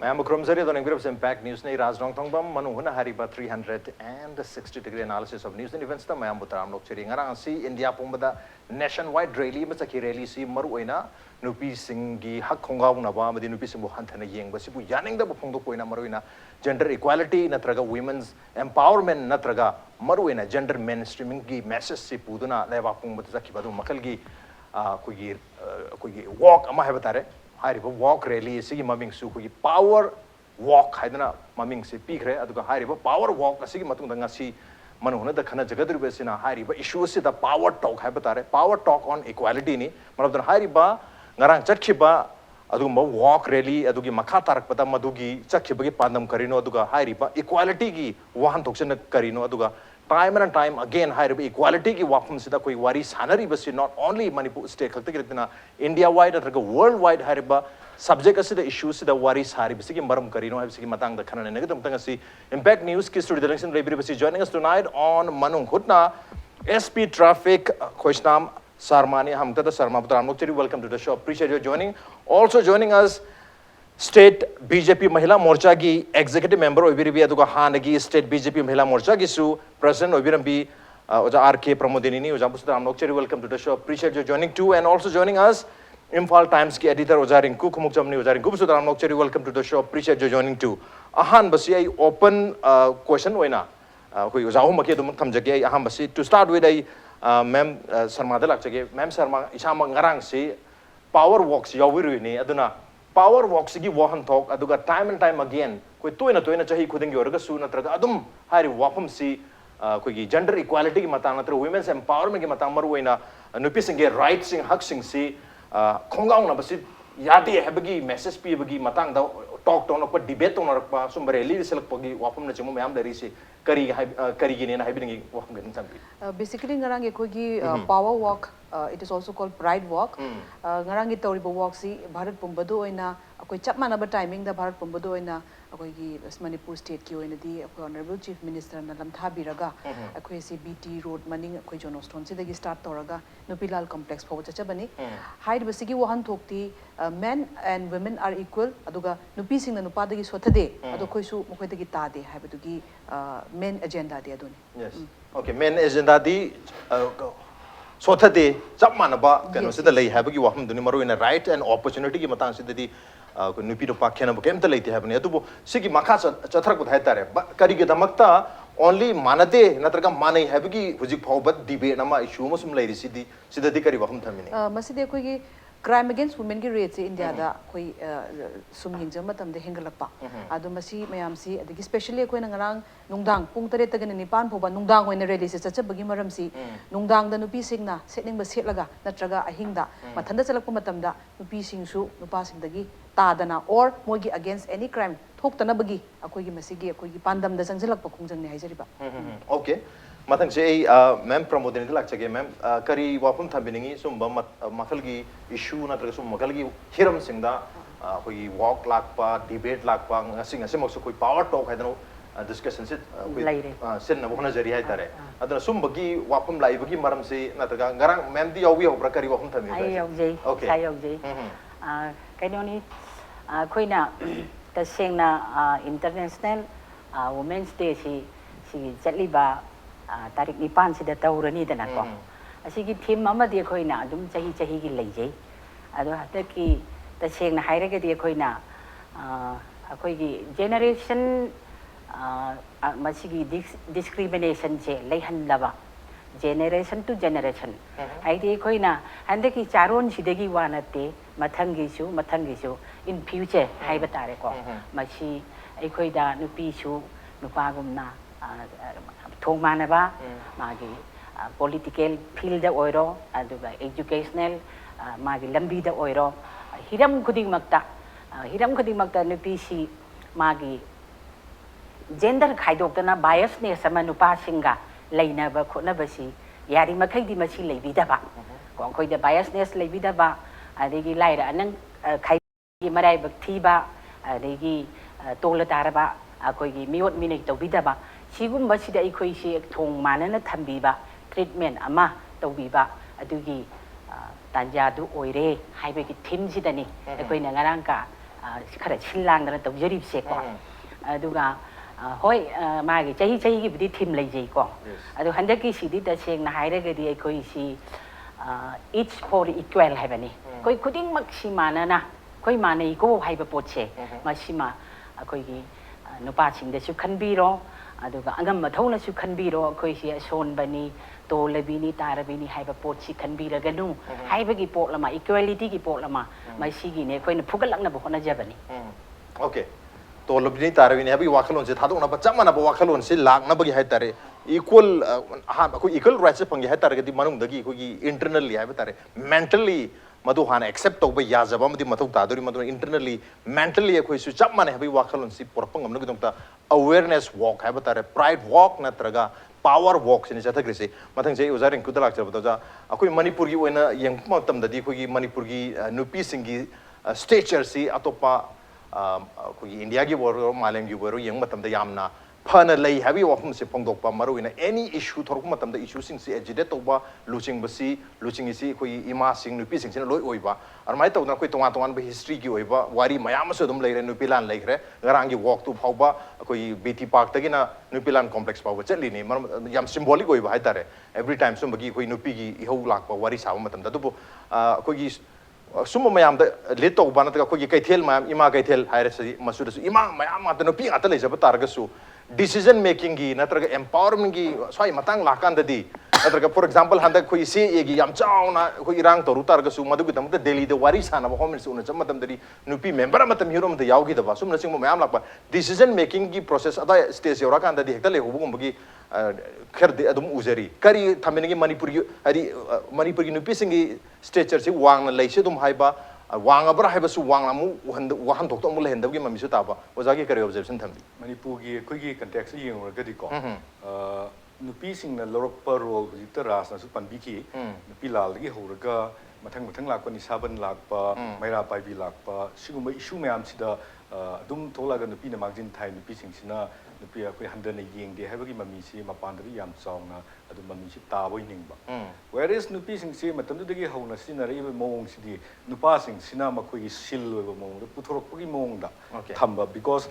Mayam Krumzari, the English Impact News, Raj Nongthombam, Manung Hariba 360-degree analysis of news and events. The Mayam Butram Lokchiri, Aransi, India Pumbada, nationwide rally, Masaki rally, see Maruina, Nupi Singi, Hakonga, Nava, the Nupi Simbu Hantana Yang, Basibu Yaning the Pungo Poina Maruina, gender equality, Natraga, women's empowerment, Natraga, Maruina, gender mainstreaming, message Sipuduna, Leva Pumbazaki Badu Makalgi, Kugi walk, Amahavatare. Hariba walk rally sigi maming su kugi power walk haidana maming se pikre aduga hariba power walk asigi matung danga si manuhna da khana jagadru besina hariba issue se da power talk haibatare power talk on equality ni manabdan hariba ngarang chakhiba adugumba walk rally adugi makha tarakpada madugi chakhibagi pandam karino aduga hariba equality gi wahan thoksen karino aduga time and time again higher equality ki wafum sida koi wari sanari basi not only Manipur state khakta kirtina India wide or worldwide hariba subject asida issues sida wari sari basi ki maram karino hai basi ki matang da khana ne gadam tanga si Impact News ki studio direction library basi joining us tonight on Manung Hutna SP Traffic Khoisnam Sarma ne hum tada Sarma Putram Lokchari, welcome to the show, appreciate your joining. Also joining us State BJP Mahila Morcha ki executive member Obiribi aduga Hanagi State BJP Mahila Morcha ki su President Obirambi RK Pramodini Oja Pusda Amnokcheri, welcome to the show, appreciate your joining too. And also joining us Imphal Times ki editor Rinku Khumukcham Rinku Amnokcheri, welcome to the show, appreciate your joining too. Ahan basi ay open question oina koi Ojahu Maki dum thamjage ahan basi to start with ay ma'am Sarma dalak chage ma'am Sarma isama ngarang si power walks yawiru ni aduna power walks gi wahan talk aduga time and time again koi toina chahi khuding yorga su natraga adum hari wafam si koi gi gender equality gi matang natra women's empowerment gi matang maruina nupi singe rights sing hak sing si khongaung na basi yadi hebagi message pi bagi matang da talk to na pa debate on pa sum rally selak pagi wafam na chimu mayam dari si kari gi ne na hebing wafam gen sampi basically ngarang koi gi power walk it is also called pride walk ngarang gi toriba walk si Bharat Pumbadu oina akoi chap manaba timing da Bharat Pumbadu oina akoi gi Manipur state ki oina di akoi honorable chief minister na lamthabiraga akoi si BT road maning akoi Johnstone si dagi start toraga Nupilal complex phaw chachabani hide basigi wahan thokti men and women are equal aduga nupi sing na nupa dagi sothade adu khoi su mokoi dagi tade haibadugi main agenda de aduni. Yes, okay, main agenda di so thade chap manaba kano sida lei habagi waham duni maru ina right and opportunity ki matang sida di nupi do pakhena bo kemta leite habani adu sigi makha chathrak budhai tare kari ge damakta only manade natraga manai habagi hujik phawbat debate nama issue mo sum lei sidi sida di kari waham thamini maside koi gi crime against women ki rate in India da koi sum yingja matam de hengalakpa adu masi mayam si adigi especially koi ngarang nungdang pung tare tagan ni pan phoba nungdang oina rally se chachabagi maram si nungdang da nupi singna setning ba setlaga natraga ahingda mathanda chalakpa matam da nupi singsu nupa singdagi tadana or mogi against any crime thoktana bagi akoi gi masigi akoi gi pandam da jangjalakpa khungjang ne haijariba. Okay, mathang se ma'am Pramodini lak chage ma'am kari wapum thambiningi sumba makalgi issue na traga sum makalgi hiram singda koi walk lakpa debate lakpa ngasing ngasing mokso koi power talk haidano discussion sit sin na bokna jari hai tare adana sum bagi wapum lai bagi maram se na traga ngarang ma'am di yawi ho prakari wapum thambi ai yawi okay sai yawi kainoni khoina ta sengna international women's day si chatliba tarik nipan sida taurani dana ko asigi theme amadi khoina adum chahi gi leijai ado hataki ta sengna hairaga di khoina akhoi gi generation masigi discrimination je leihan laba generation to generation aidi khoina handaki charon sidagi wanate mathangi su in future haiba tare ko machi aikhoida nupi su nupa gumna thong manaba magi political field da oiro aduga educational magi lambi da oiro hiram khuding makta nupi si magi gender khaidok na bias ne sama nupa singa leina ba khona basi yari makai di machi leibi da ba ko khoi da biasness leibi da ba adegi laira anang khai gi marai bak thi ba adegi tola tar ba akoi gi miot minai to bi da ba sigum ba sida ikoi si thong manana thambi ba treatment ama to bi ba adugi tanja du oire haibe gi thim sidani akoi na ngarang ka ขนาดชิ้นล่างนั้นต้องยรีบเสกก่อนดูกาห้อยมากี่ใจกี่บุตรทีมเลยใจก่อนดูฮันเดกี่สิ่งที่จะเชียงนายได้ก็ดีคุยสิ each for equal ให้แบบนี้คุยคุยดิ้งมักชิมานะคุยมาในกูให้แบบปวดเชมาชิมาคุยกี่นุป้าชิงเดชุขันบีโร่ดูกาอังกฤษมาเท่านั้นชุขันบีโร่คุยสิโซนแบบนี้โตเลบินีตาเลบินีให้แบบปวดชิขันบีแล้วกันนู่ให้แบบกี่ปวดละมา equality กี่ปวดละมาไม่ชิกี่เนี่ยคุยนึกพูดกันหลังนะบอกนะเจ็บแบบนี้โอเคตัวลบนี้ตาเรวินให้ไปว่าขลุ่นสิท้าตรงนั้นประจำมันนะว่าขลุ่นสิหลักนะบางอย่างให้ตาเร equal คุย equal rights พังยังให้ตาเรก็ที่มันนุ่งดกี้คุย internally ให้ไปตาเร mentally มาดูหานะ accept ตัวไปยาจะบ้ามันที่มาทุกตาดูดิมาดู internally mentally คุยสุดจับมันให้ไปว่าขลุ่นสิปรปังมันก็ต้องตา awareness walk ให้ไปตาเร pride walk นะตระก้า power walk สินี่จะทักฤษีมาทั้งใจอุตส่าห์เรื่องกุฎลักษณ์จะบอกว่าคุยมณีปุรีวันนั้นยังมาตั้มดดีคุยมณีปุรีนุปีสิงห์ stature สิอัตโตปะคุยอินเดียกี่วอร์มาเลย์กี่วอร์ยังมาตั้มได้ยามนะพันเลยให้ว่าผมสิพงดกปะมารู้นะ any issue ทอร์กุมาตั้มได้ issue สิ่งสิ agitated ตัวว่าลุชิงบัสีลุชิงสิคุยอิมาสิงนุปีสิงสินะลอยโอยว่าอันไม่ตัวนั้นคุยตรงนั้นไป history กี่โอยว่าวารีมายามสุดมเลยนุปีลานเลยครับงานกี่ walk ตัวเขาว่าคุย BT Park ตะกี้นะนุปีลาน complex ป่าวเจ็ดลีนี่มันยาม symbolic โอยว่าให้ตาเร่ every time สมมติคุยนุปีกี่เขาหลักว่าวารีสาวมาตั้มได้ตัวปุ๊คุยสมมติมายามได้เลี้ยตัวบ้านนั่นก็คุยไก่เทลมายามอิมาไก่เทลหายเลยสิมาสุดสุดอิมามายามมาแต่นุปีอัตเลยจะไปตาร์กสู decision making กี่นั่นก็ empowerment กี่สายมาตั้งหลักกันดีนั่นก็ for example ฮันได้คุยซีเอกี่ยามเจ้านะคุยร่างตัวรู้ตาร์กสูมาดูกี่ตั้มแต่เดลีเดวารีสานะว่าเขาไม่รู้นะจะมาตั้มได้นุปี member มาตั้มฮีโร่มาตั้มยาวกี่ตัวสมมติสิ่งมายามหลักว่า decision making กี่ process อะไร stage อยู่รักกันดีเฮกต์เลยหูบุ้งบุกี้खैर दे अदम उजरी करी थमेने की मणिपुर की अरी मणिपुर की नुपी सिंगी stretcher से वांग लाइसे तुम हाइबा वांग अबर हाइबा सु वांग अमु वहन थोक तो अमु लेहंदब की मम्मी सु ताबा ओजागी करे ऑब्जर्वेशन थम्बी मणिपुर की कोई की कंटेक्स्ट ये होगा कदी को नुपी सिंग न लोरक पर रोल जित रास न सु पनबी की नुपी लाल की होरगा मथंग लाक निसाबन लाक मैरा पाइबी लाक सिगुम इशू मैम सिदा अदुम थोलागा नुपी न मागजिन थाई नुपी सिंग सिना नुपी अखोई हंदन येंगदे हाइबगी मम्मी सि मपानदरी याम चावना अदु मम्मी सि ताबोय निंगबा वेयरएस नुपी सिंग सि मतमदुदगी हौना सिनारिबा मोंग सिदि नुपा सिंग सिना मखोई सिल ओइबा मोंग पुथोरकपगी मोंगदा थंबा बिकॉज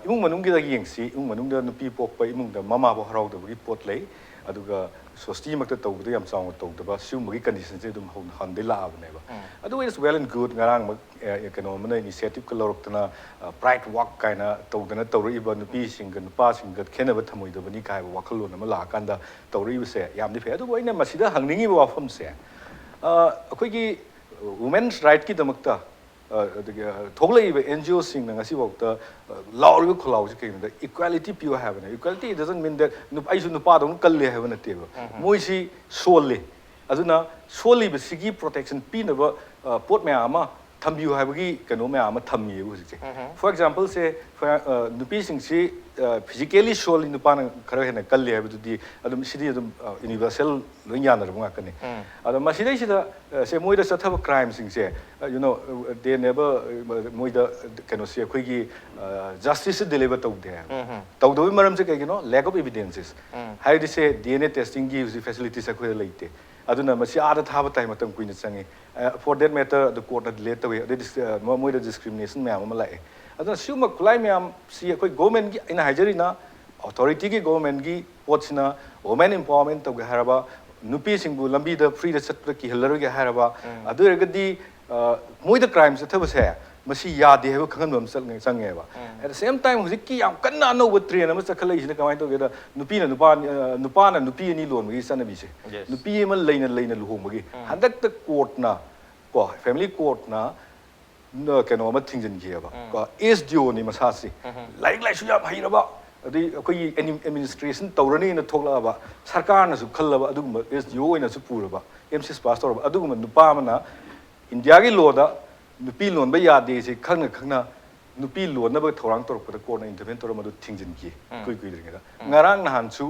इमुंग मनुंगी दा येंगसि इमुंग मनुंगदा नुपी पोकपा इमुंगदा ममा बो हरावदबगी पोट लै अदुगा सोसाइटी मक्ता तौबदो याम चावना तौदबा सिउमगी कंडीशन से दुम हंदे लाबनेबा अदु is well and good ngarang कनो मने इनिशिएटिव को लौरक्तना प्राइड वॉक काइना तौदना तौरइबा नुपी सिंग नुपा सिंग खेनबा थमोइदबनी काय वाखलोन अमा लाकांदा तौरइबसे यामदि फे अदु ओइना मसिदा हंगनिंगी वाफम से अखोइगी वुमेन्स राइट की दमक्ता थोगलइबा NGO Singh ngasi wokta lauriba khulaw se kayna equality pure have na equality doesn't mean that aisu nupa dong kalle have na teba moi si solly aduna solly ba sigi protection pin ba pot me ama thambiu habagi kano me ama thammi bu se for example say nupi sing si physically solely nupa na khara hena kalle have du di adum sidi adum universal lonya na bunga kane adum masidai sida say moi da sathaba crime sing se you know they never moi da kano se khoi gi justice deliver tau de tau do maram se kai no lack of evidences how do say DNA testing gives the facilities akhoi leite aduna masi ada thaba tai matam kuina changi for that matter the court na delay tawi moi da discrimination me am lai aduna siuma kulai me am si akhoi government gi ina hajari na authority gi government gi potsina women empowerment tau ga haraba nupi singbu lambi da free da chat ki hellar ga haraba adu regadi moi da crimes thaba se masi yade heba khangan bam sal ngai sange ba at the same time huzik ki yam kanna no with train am sakhalai sina kamai to geda nupi na nupi ni lon gi sana bi se nupi ma leina lu hom gi handak ta court na ko family court na no keno ma thingjin gi ba ko is dio ni ma sa si like su ya bhai ra ba adi koi administration tawrani na thokla ba sarkar na su khalla ba adu is dio ina su pura ba mcs pastor ba adu ma nupa ma na india gi law da nupi lon ba ya de se khangna nupi lon na ba thorang tor pa ko na intervene tor ma du thingjin ki kui dringa ngarang na han chu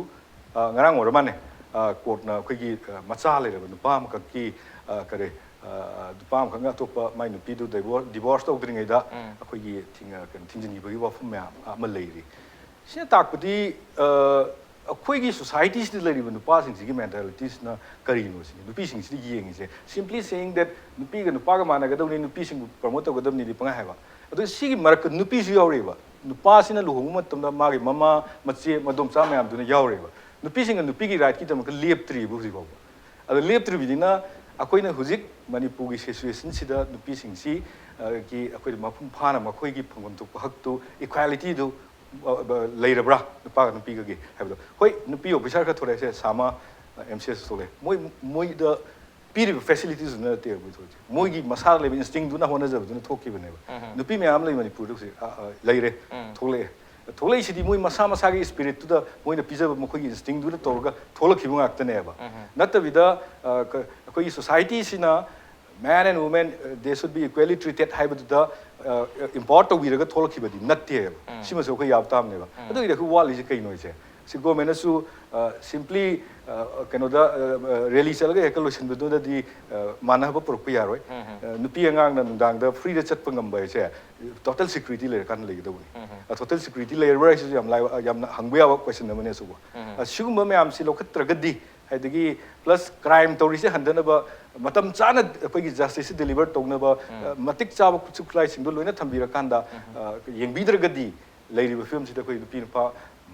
ngarang or ma ne court na khoi gi macha le ba nupa ma ka ki kare nupa ma khanga to pa mai nupi du divorce to dringa da khoi gi thingjin gi ba gi wa phum ma le ri se tak pudi अखोई की society से लेरी बन नुपा सिंग की mentalities ना करी no सिंग नुपी सिंग सिदी Young से simply saying that नुपी का नुपा का माना गदम नि नुपी सिंग प्रमोट गदम नि दिपंगा है बा ꯑꯗꯨ ꯁꯤꯒꯤ ꯃꯔꯛꯇ ꯅꯨꯄꯤꯁꯨ ꯌꯥꯎꯔꯤꯕ ꯅꯨꯄꯥꯁꯤꯅ ꯂꯨꯍꯣꯡꯕ ꯃꯇꯝꯗ ꯃꯥꯒꯤ ꯃꯃꯥ ꯃꯆꯦ ꯃꯗꯣꯝꯆꯥ ꯃꯌꯥꯝꯗꯨꯅ ꯌꯥꯎꯔꯤꯕ ꯅꯨꯄꯤꯁꯤꯡꯅ ꯅꯨꯄꯤꯒꯤ ꯔꯥꯏꯠꯀꯤꯗꯃꯛꯇ ꯂꯦꯞꯇ꯭ꯔꯤꯕ ꯍꯧꯖꯤꯛ ꯐꯥꯎꯕ ꯑꯗꯣ ꯂꯦꯞꯇ꯭ꯔꯤꯕꯅꯤꯅ ꯑꯩꯈꯣꯏꯅ ꯍꯧꯖꯤꯛ ꯃꯅꯤꯄꯨꯔꯒꯤ ꯁꯤꯆꯨꯋꯦꯁꯟꯁꯤꯗ ꯅꯨꯄꯤꯁꯤꯡꯁꯤ ꯒꯤ ꯑꯩꯈꯣꯏ ꯃꯄꯨꯡ ꯐꯥꯅ ꯃꯈꯣꯏꯒꯤ ꯐꯪꯐꯝ ꯊꯣꯛꯄ ꯍꯛꯇꯨ 이퀄리티도 ꯂꯩꯔꯕ꯭ꯔꯥ ꯅꯨꯄꯥꯒ ꯅꯨꯄꯤꯒꯒꯤ ꯍꯥꯏꯕꯗꯣ ꯍꯣꯏ ꯅꯨꯄꯤ ꯑꯣꯐꯤꯁꯥꯔ ꯈꯔ ꯊꯣꯛꯂꯛꯑꯦ ꯁꯥꯃꯥ MCS ꯊꯣꯛꯂꯛꯑꯦ ꯃꯣꯏꯗ ꯄꯤꯔꯤꯕ ꯐꯦꯁꯤꯂꯤꯇꯤꯁꯨ ꯅꯠꯇꯦ ꯃꯣꯏꯒꯤ ꯃꯁꯥꯗ ꯂꯩꯕ ꯏꯟꯁꯇꯤꯡꯗꯨꯅ ꯍꯣꯠꯅꯖꯕꯗꯨꯅ ꯊꯣꯛꯈꯤꯕꯅꯦꯕ ꯅꯨꯄꯤ ꯃꯌꯥꯝ ꯂꯩ ꯃꯅꯤꯄꯨꯔꯗ ꯍꯧꯖꯤꯛ ꯂꯩꯔꯦ ꯊꯣꯛꯂꯛꯑꯦ ꯊꯣꯛꯂꯛꯏꯁꯤꯗꯤ ꯃꯣꯏ ꯃꯁꯥ ꯃꯁꯥꯒꯤ ꯁ꯭ꯄꯤꯔꯤꯠꯇꯨꯗ ꯃꯣꯏꯅ ꯄꯤꯖꯕ ꯃꯈꯣꯏꯒꯤ ꯏꯟꯁꯇꯤꯡꯗꯨꯅ ꯇꯧꯔꯒ ꯊꯣꯛꯂꯛꯈꯤꯕ ꯉꯥꯛꯇꯅꯦꯕ ꯅꯠꯇꯕꯤꯗ ꯑꯩꯈꯣꯏꯒꯤ ꯁꯣꯁꯥꯏꯇꯤꯁꯤꯅ man and woman they should be equally treated 하이브드다 import tꯧꯕꯤꯔꯒ ꯊꯣꯛꯂꯛꯈꯤꯕꯗꯤ ꯅꯠꯇꯦꯕ 시면서 ꯑꯩꯈꯣꯏ ꯌꯥꯕ ꯇꯥꯕꯅꯦꯕ ꯑꯗꯨꯒꯤꯗꯤ ꯑꯩꯈꯣꯏ ꯋꯥꯠꯂꯤꯁꯦ ꯀꯩꯅꯣ 이제 ꯁꯤ ꯒꯣꯔꯃꯦꯟꯅꯁꯨ simply ꯀꯩꯅꯣꯗ ꯔꯦꯂꯤ ꯆꯠꯂꯒ ꯍꯦꯛꯇ ꯂꯣꯏꯁꯤꯟꯕꯗꯨꯗꯗꯤ ꯃꯥꯟꯅꯕ ꯄꯨꯔꯛꯄ ꯌꯥꯔꯣꯏ ꯅꯨꯄꯤ ꯑꯉꯥꯡꯅ ꯅꯨꯡꯗꯥꯡꯗ ꯐ꯭ꯔꯤꯗ ꯆꯠꯄ ꯉꯝꯕ ꯍꯥꯏꯁꯦ ꯇꯣꯇꯦꯜ ꯁꯦꯀ꯭ꯌꯨꯔꯤꯇꯤ ꯂꯩꯔꯀꯥꯟꯗ ꯂꯩꯒꯗꯧꯕꯅꯤ ꯇꯣꯇꯦꯜ ꯁꯦꯀ꯭ꯌꯨꯔꯤꯇꯤ ꯂꯩꯔꯕ꯭ꯔꯥ ꯍꯥꯏꯁꯤꯁꯨ ꯌꯥꯝꯅ ꯍꯪꯕ ꯌꯥꯕ ꯀ꯭ꯋꯦꯁꯟ ꯑꯃꯅꯦ ꯑꯁꯨꯕ ꯁꯤꯒꯨꯝꯕ ꯃꯌꯥꯝꯁꯤ ꯂꯧꯈꯠꯇ꯭ꯔꯒꯗꯤ ꯍꯥꯏꯗꯒꯤ ꯄ꯭ꯂꯁ ꯀ꯭ꯔꯥꯏꯝ ꯇꯧꯔꯤꯁꯦ ꯍꯟꯊꯅꯕ ꯃꯇꯝ ꯆꯥꯅ ꯑꯩꯈꯣꯏꯒꯤ ꯖꯁꯇꯤꯁꯁꯦ ꯗꯦꯂꯤꯚꯔ ꯇꯧꯅꯕ ꯃꯇꯤꯛ ꯆꯥꯕ ꯈꯨꯠꯁꯨ ꯈꯨꯠꯂꯥꯏꯁꯤꯡꯗꯣ ꯂꯣꯏꯅ ꯊꯝꯕꯤꯔꯀꯥꯟꯗ ꯌꯦꯡꯕꯤꯗ꯭ꯔꯒꯗꯤ ꯂꯩꯔꯤꯕ ꯐꯤꯕꯝꯁꯤꯗ ꯑꯩꯈꯣꯏ ꯅꯨꯄꯤ ꯅꯨꯄꯥ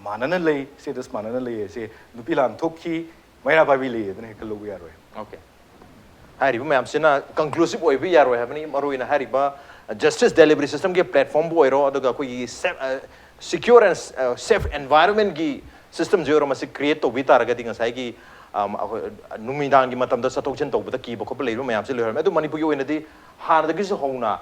ꯃꯥꯟꯅꯅ ꯂꯩ ꯁ꯭ꯇꯦꯇꯁ ꯃꯥꯟꯅꯅ ꯂꯩ ꯍꯥꯏꯁꯦ ꯅꯨꯄꯤ ꯂꯥꯟ ꯊꯣꯛꯈꯤ ꯃꯩꯔꯥ ꯄꯥꯏꯕꯤ ꯂꯩ ꯑꯗꯨꯅ ꯍꯦꯛꯇ ꯂꯧꯕ ꯌꯥꯔꯣꯏ Okay. Hariba mayamsina conclusive oibi yaro habani maruina hariba justice delivery system ge platform bo oiro aduga koi secure and safe environment gi system jero masi create to bitara ga dinga sai gi numidang gi matam da satok chen tobda ki bo khop leiru mayam se leher adu manipur gi oina di har da gi se hona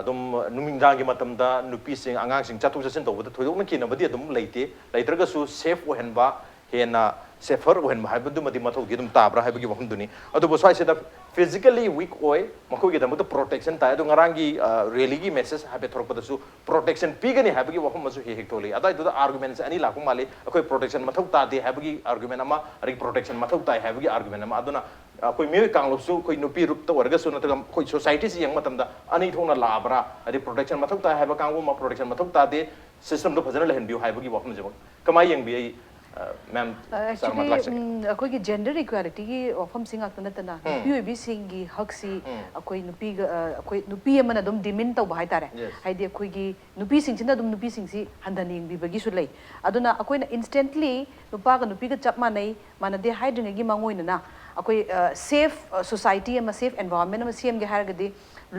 dum numidang gi matam da nupi sing angang sing chatok chen tobda thoidok na ki na badi dum leite leitraga su safe ohenba hena safer when haibdu madi mathau gidum tabra haibgi wahunduni adu bo sai seda physically weak oi makoi gi damu protection ta adu ngarangi really gi message habe thorpa dasu protection pigani haibgi wahum masu he he toli ada idu arguments ani la kumali akoi protection mathau ta de haibgi argument ama ari protection mathau ta haibgi argument ama aduna akoi mi kanglopsu koi nupi rup ta warga su nataga koi society si yang matam da ani thona labra ari protection mathau ta haiba kangbu ma protection mathau ta de system do phajana lehen biu haibgi wahum jabo kamai yang bi ma'am actually akoi gender equality gi ofam sing akna tana nupi obi sing gi haksi akoi nupi akoi nupi amana dum dimin tau bai tare haidi akoi gi nupi sing sina dum nupi sing si handaning bi bagi su lei aduna akoi na instantly nupa ga nupi ga chap manai manade haidring gi mangoina na akoi safe society ama safe environment ama cm ge haragadi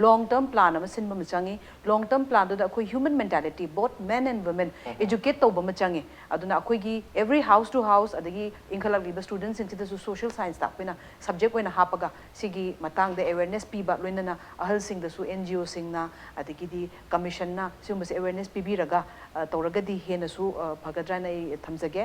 long term plan ama sin machangi long term plan do akoi human mentality both men and women educate to machangi aduna akoi gi every house to house adagi inkhalak liba students in the social science ta pena subject oina hapaga sigi matang the awareness pi ba loina na ahal sing da su NGO sing na adagi di commission na sum awareness pi bi raga tawragadi hena su bhagadra na thamjage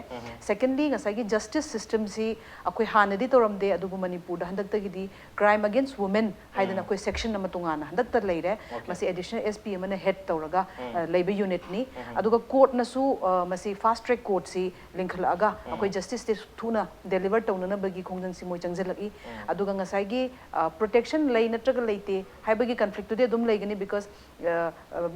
secondly ngasai gi justice system si akoi hanadi toramde adugu manipur da handak tagi di crime against women haidana koi section na matunga handak ta leire masi additional SP amana head tawraga leiba unit ni aduga court na su masi fast track court si linkhal aga akoi justice te thuna deliver tawna na bagi khongjang si moi changjalaki aduga ngasai gi protection lei natraga leite haibagi conflict de dum leigani because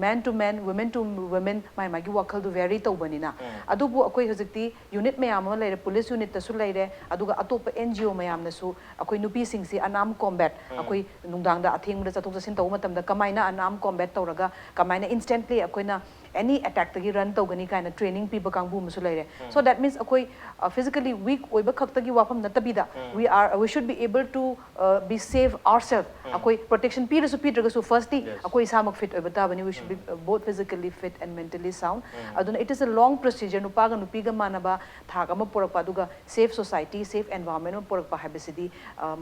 man to man women to women mai magi wakhal du vary tawbani na adubu akoi hojikti unit mayam ma leire police unit ta su leire aduga atop NGO mayam na su akoi nupi sing si anam combat akoi nungdang da atheng da chatok jasin taw matam da kamaina anam combat tawraga kamaina instantly akoina any attack tagi run tawgani kaina training people kangbu musu leire so that means akoi physically weak oiba khaktagi wafam natabida we should be able to be safe ourselves akoi protection pi su pi so firstly akoi samak fit oiba tabani we should be both physically fit and mentally sound aduna it is a long procedure nupa ga nupi ga manaba thaga ma porakpa aduga safe society safe environment ma porakpa habesidi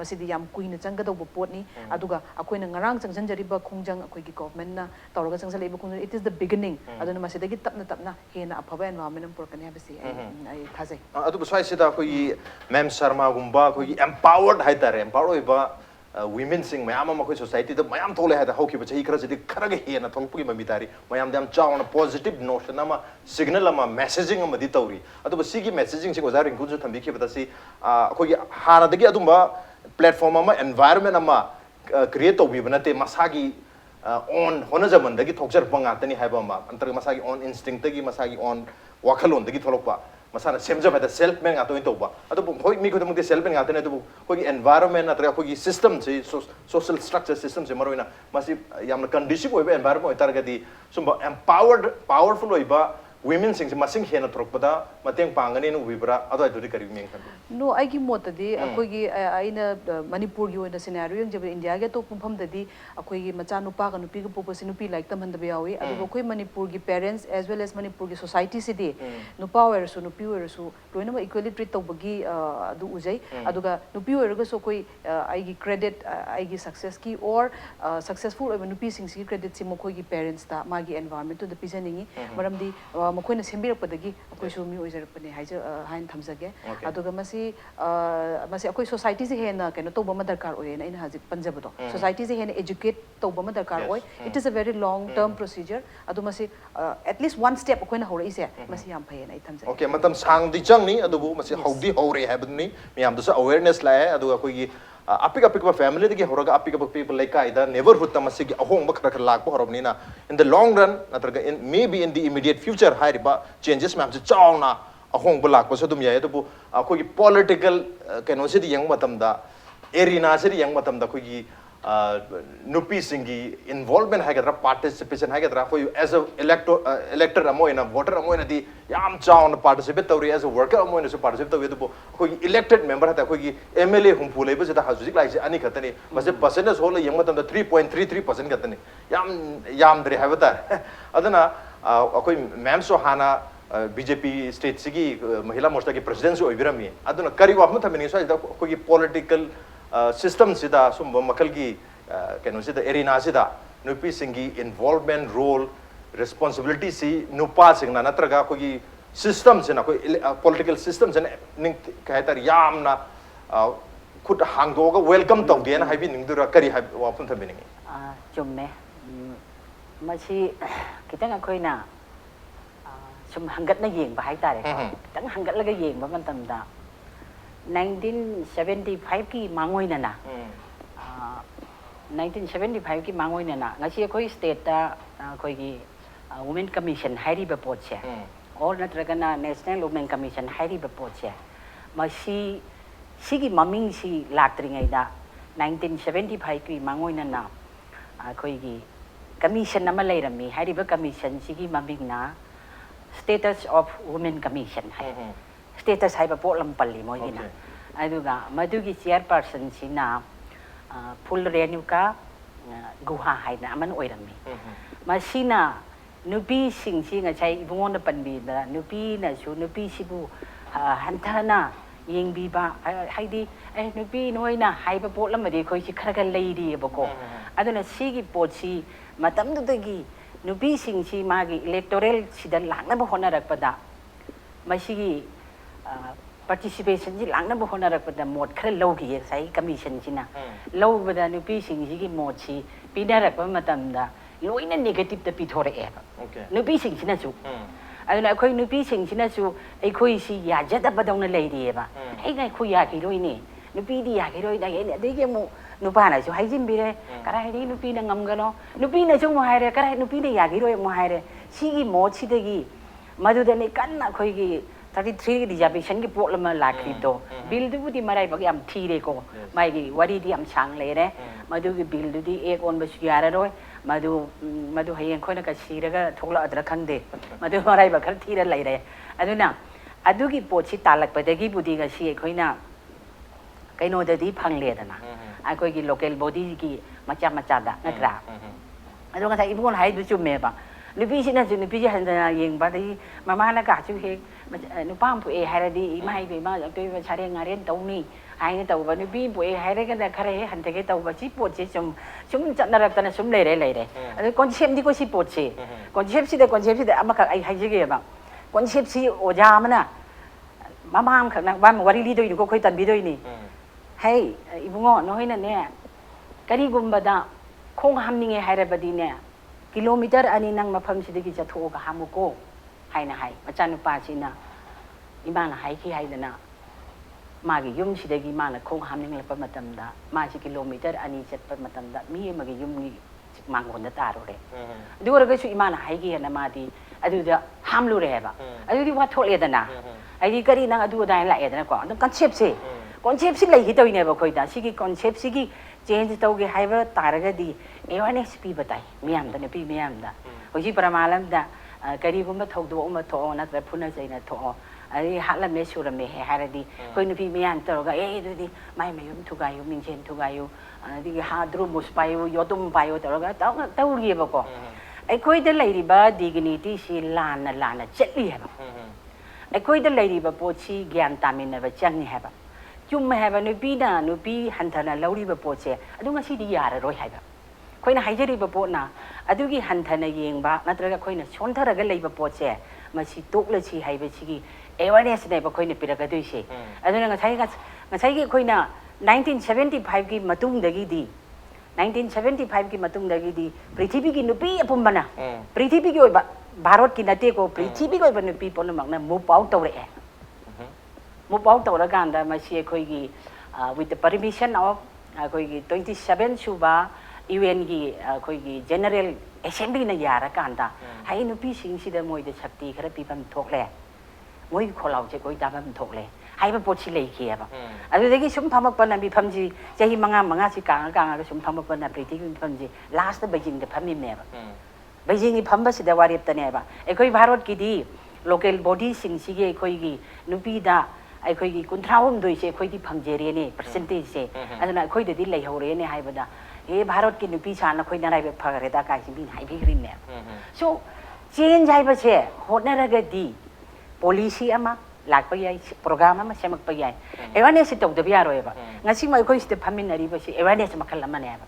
masidi yam kuina changa do potni aduga akoi na ngarang changjanjari ba khongjang akoi gi government na tawraga changsalai ba khongjang it is the beginning aduna masidagi tapna hena afaba environment porakani habesi ai thajai adu sai sida koi ma'am Sarma gumba koi empowered haitare empowered ba women sing mayam ma koi society da mayam thole haida hoki ba chhi khara jidi khara ge hena tholpugi ma mitari mayam dam chawana positive notion ama signal ama messaging ama di tawri adu ba sigi messaging si ozar inku ju thambi ke badasi koi hana dagi adumba platform ama environment ama create to bi banate masagi on hona zaman dagi thokjar panga tani haiba ma antar masagi on instinct dagi masagi on wakhalon dagi tholokpa masana semja pada self men ngato into ba adu hoi mi khudam ke self men ngato ne adu hoi environment atra hoi system se social structure system se maroina masi yamna conducive oi ba environment targadi sumba empowered powerful oi ba women sing masing hena throppada mateng pangani nu vibra adu adu kari meng kan no ai gi mot di akoi gi aina manipur gi oina scenario yang jab india ge to pumpham dadi akoi gi macha nu pa ga nu pi ga popo si nu pi like tam han da yawi adu akoi manipur gi parents as well as manipur gi society si di nu pa wer su nu pi wer su loina ma equally treat tawbagi adu ujai aduga nu pi wer ga so koi ai gi credit ai gi success ki or successful oiba nu pi sing si credit si mo koi gi parents ta ma gi environment to the pisaningi maram di मखोइना सेम्बिरपदगी अखोइसु मी ओइजरपने हाइज हाइन थमजगे अदुगा मसी मसी अखोइ सोसाइटी से हेना केनो तोबा म दरकार ओयना इन हाजि पंजाबदो सोसाइटी से हेना एजुकेट तोबा म दरकार ओय it is a very long term procedure अदु मसी एटलीस्ट वन स्टेप अखोइना होरइ से मसी याम फयना इ थमजगे ओके मतम सांग दि चंगनी अदुबु मसी हौदि हौरे हाबदनी मियाम दस अवेयरनेस लाए अदुगा कोई apik apik ba family digi horaga apik apik people like ida neighborhood tamasi gi ahong ba khara lak ba horobni na in the long run natraga in maybe in the immediate future hai ba changes ma'am chawna ahong ba lak ba so dum yai to ko gi political keno se di yang matam da arena se di yang matam da ko gi nupi singi involvement hai gadra participation hai gadra ko as a elector amo ina voter amo ina di yam chawna participate tawri as a worker amo ina so participate tawi to ko elected member hata ko gi MLA hum phulei ba jeta hajuik lai se ani khatani base percentage hole yang matam da 3.33% khatani yam dre ha bata adana akoi ma'am so hana BJP state sigi Mahila Morcha ki presidency oibirami aduna kari wa hum thamini so ko gi political system sida sumba makal gi keno sida arena sida nupi singi involvement role responsibility si nupa sing na natraga ko gi system sina ko political system sina ning kahtar yamna khut hangdoga welcome tawge na haibi ning dura kari hai wa pun thamini chumme masi kitang akoina sum hangat na yeng ba hai tare kitang hangat laga yeng ba man tamda 1975 की मांगोई ना 1975 की मांगोई ना ngasi कोई state ता कोई की women commission हाइरी बपोट से और नत्रगना नेशनल वुमेन कमीशन हाइरी बपोट से मसी सिगी ममिंग सी लात्रिंग दा 1975 की मांगोई ना कोई की कमीशन नम लेरमी हाइरी ब कमीशन सिगी ममिंग ना स्टेटस ऑफ वुमेन कमीशन है status hai ba polam palli mo ina aduga madugi chairperson sina full renuka guha hai na aman oirami masina nupi sing singa chai ibungon na panbi da nupi na su nupi sibu hantana yengbi ba haidi nupi noina hai ba polam madi khoi si khara leidi bako aduna sigi potsi matam du dagi nupi sing si magi electoral sida langna ba hona rakpada masigi participation ji langna bo hona rakpada mod khare logi sai commission china low bada nupi sing ji gi mod chi pina rakpa matam da loina negative ta pithore e okay nupi sing china chu aduna khoi nupi sing china chu ai khoi si ya jada badong na lei ri ba ai ngai khoi ya ki roi ni nupi di ya ki roi da ge de ge mu nupa na chu hai jin bi re karai ri nupi na ngam ga no nupi na chu mo hai re karai nupi de ya ki roi mo hai re si gi mod chi de gi madu de ni kan na khoi gi 33 reservation ki problem la krito bill du di marai bagi am thi re ko mai gi wari di am chang le re madu gi bill du di ek on ba syara roi madu hayen khoi na ka sira ga thokla adra khang de madu marai ba khar thi re lai re aduna adu gi po chi talak pa de gi budi ga si khoi na kai no de di phang le da na ai khoi gi local body gi macha da na kra adu nga thai ibon hai du chu me ba nupi si na chu nupi ji han da yeng ba di mama na ka chu he nupa pu e hai di mai be ma toi ba chare ngaren tau ni hai ni tau ba nupi pu e hai re ga da khare han te ge tau ba chi po che chum chat na rak ta na sum le re concept di ko si po che concept si de ama ka ai hai ji ge ba concept si o ja ma na mama am khak na ba ma wari li doi ni ko khoi tan bi doi ni hey ibungo no hoi na ne kari gum ba da khong ham ni nge hai re ba di ne kilometer ani nang mafam sidagi chatho ga hamuko haina hai machan pa china imana hai ki hai dana magi yum sidagi mana khong hamning la pa matam da ma chi kilometer ani chat pa matam da mi magi yum ni 망곤다 따로래. 누구를 수 이만 하기에나 마디 아주자 함루래 해봐. 아주디 와 톨래다나. 아이 거리 나 아주 다인 라에다나 거. 너 컨셉시. 컨셉시 레기 떠이네 봐 거기다. 시기 컨셉시기 change tauge haiba taragadi awareness pi batai miyam da ne pi miyam da hoji paramalam da kari gumba thogdo uma tho na tra phuna jaina tho ai hala me sura me he haradi koi nu pi miyam taro ga du di mai me yum thuga yu ming chen thuga yu di ha dru mus payu yotum payu taro ga tau ri ba ko ai koi da lai ri ba dignity si lana chetli ha ba ai koi da lai ri ba pochi gyan tamin na ba chang ni ha ba chung me have nu pi hantana lauri ba poche adu ngasi di yara roi haiba khoina haijari ba potna adu gi hantana yeng ba natraga khoina chonthara ga leiba poche masi tokla chi haiba chi gi awareness ne ba khoina piraga dui se adu ngasai gi khoina 1975 gi matung dagi di 1975 gi matung dagi di prithvi gi nupi apumbana prithvi gi oiba bharat ki nate ko prithvi gi oiba nupi ponmak na mu pau tawre Mupau Tauraganda, Masia Koigi, with the permission of Koigi 27 Suba, UNG Koigi General Assembly na Yara Kanda, Hainu Pishing Sida Moy the Chapti, Karapipam Tokle, Moy Kolau Chekoi Dabam Tokle, Haiba Pochile Kieva. As they get some Pamapan and Bipamji, Jahi Manga Mangasi Kanga, some Pamapan and Pretty Pamji, last the Beijing the Pamim never. Beijing Pambas the Warip the Neva, a Koi Varot Kidi, local bodies in Sige Koigi, Nupida. I could control do say quite pangeriane percentage say and I quite a delay or any hybida. A barot can be chan a quite a parada guys in high green there. So change I was here, Hutna di policy ama, like pay program, Samak pay. Evanes it of the Viaroeva. Nasi my coast the Paminari was Evanes Macalamaneva.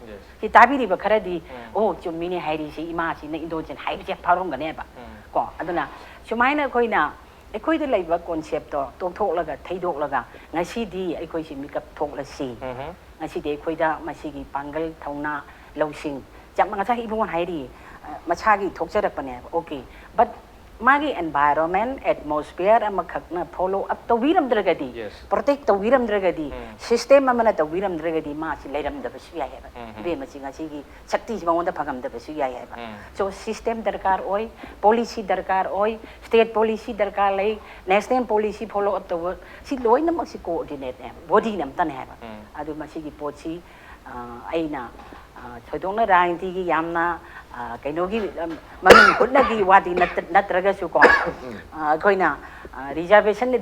He tabi river caradi, oh, to mini Heidi, imagine indulgent high paronganeva. Go, I don't know. So mine are going now. I quite a labor concept to talk laga, Taido laga, Nasidi, I quite make up talk la sea. Nasidi, Quida, Masigi, Pangal, Tona, Losing, Jamasa, even one Heidi, Machagi talks at a okay. But Magi environment, atmosphere, and Makakna polo up to Wiram Dragadi, protect the Wiram Dragadi, system amana the Wiram Dragadi, March, let them the Pasia have. Bemasigi, Saktis on the Pagam the Pasia have. So system darkar oi, policy darkar oi, state policy darkar lay, national policy polo up the world. See, low in the Maxi coordinate them, body them done have. Adu Masigi Pochi, Aina, Chodona Ranti, Yamna. Kainogi Manung Hutna Wadi Natragasuko Koina reservation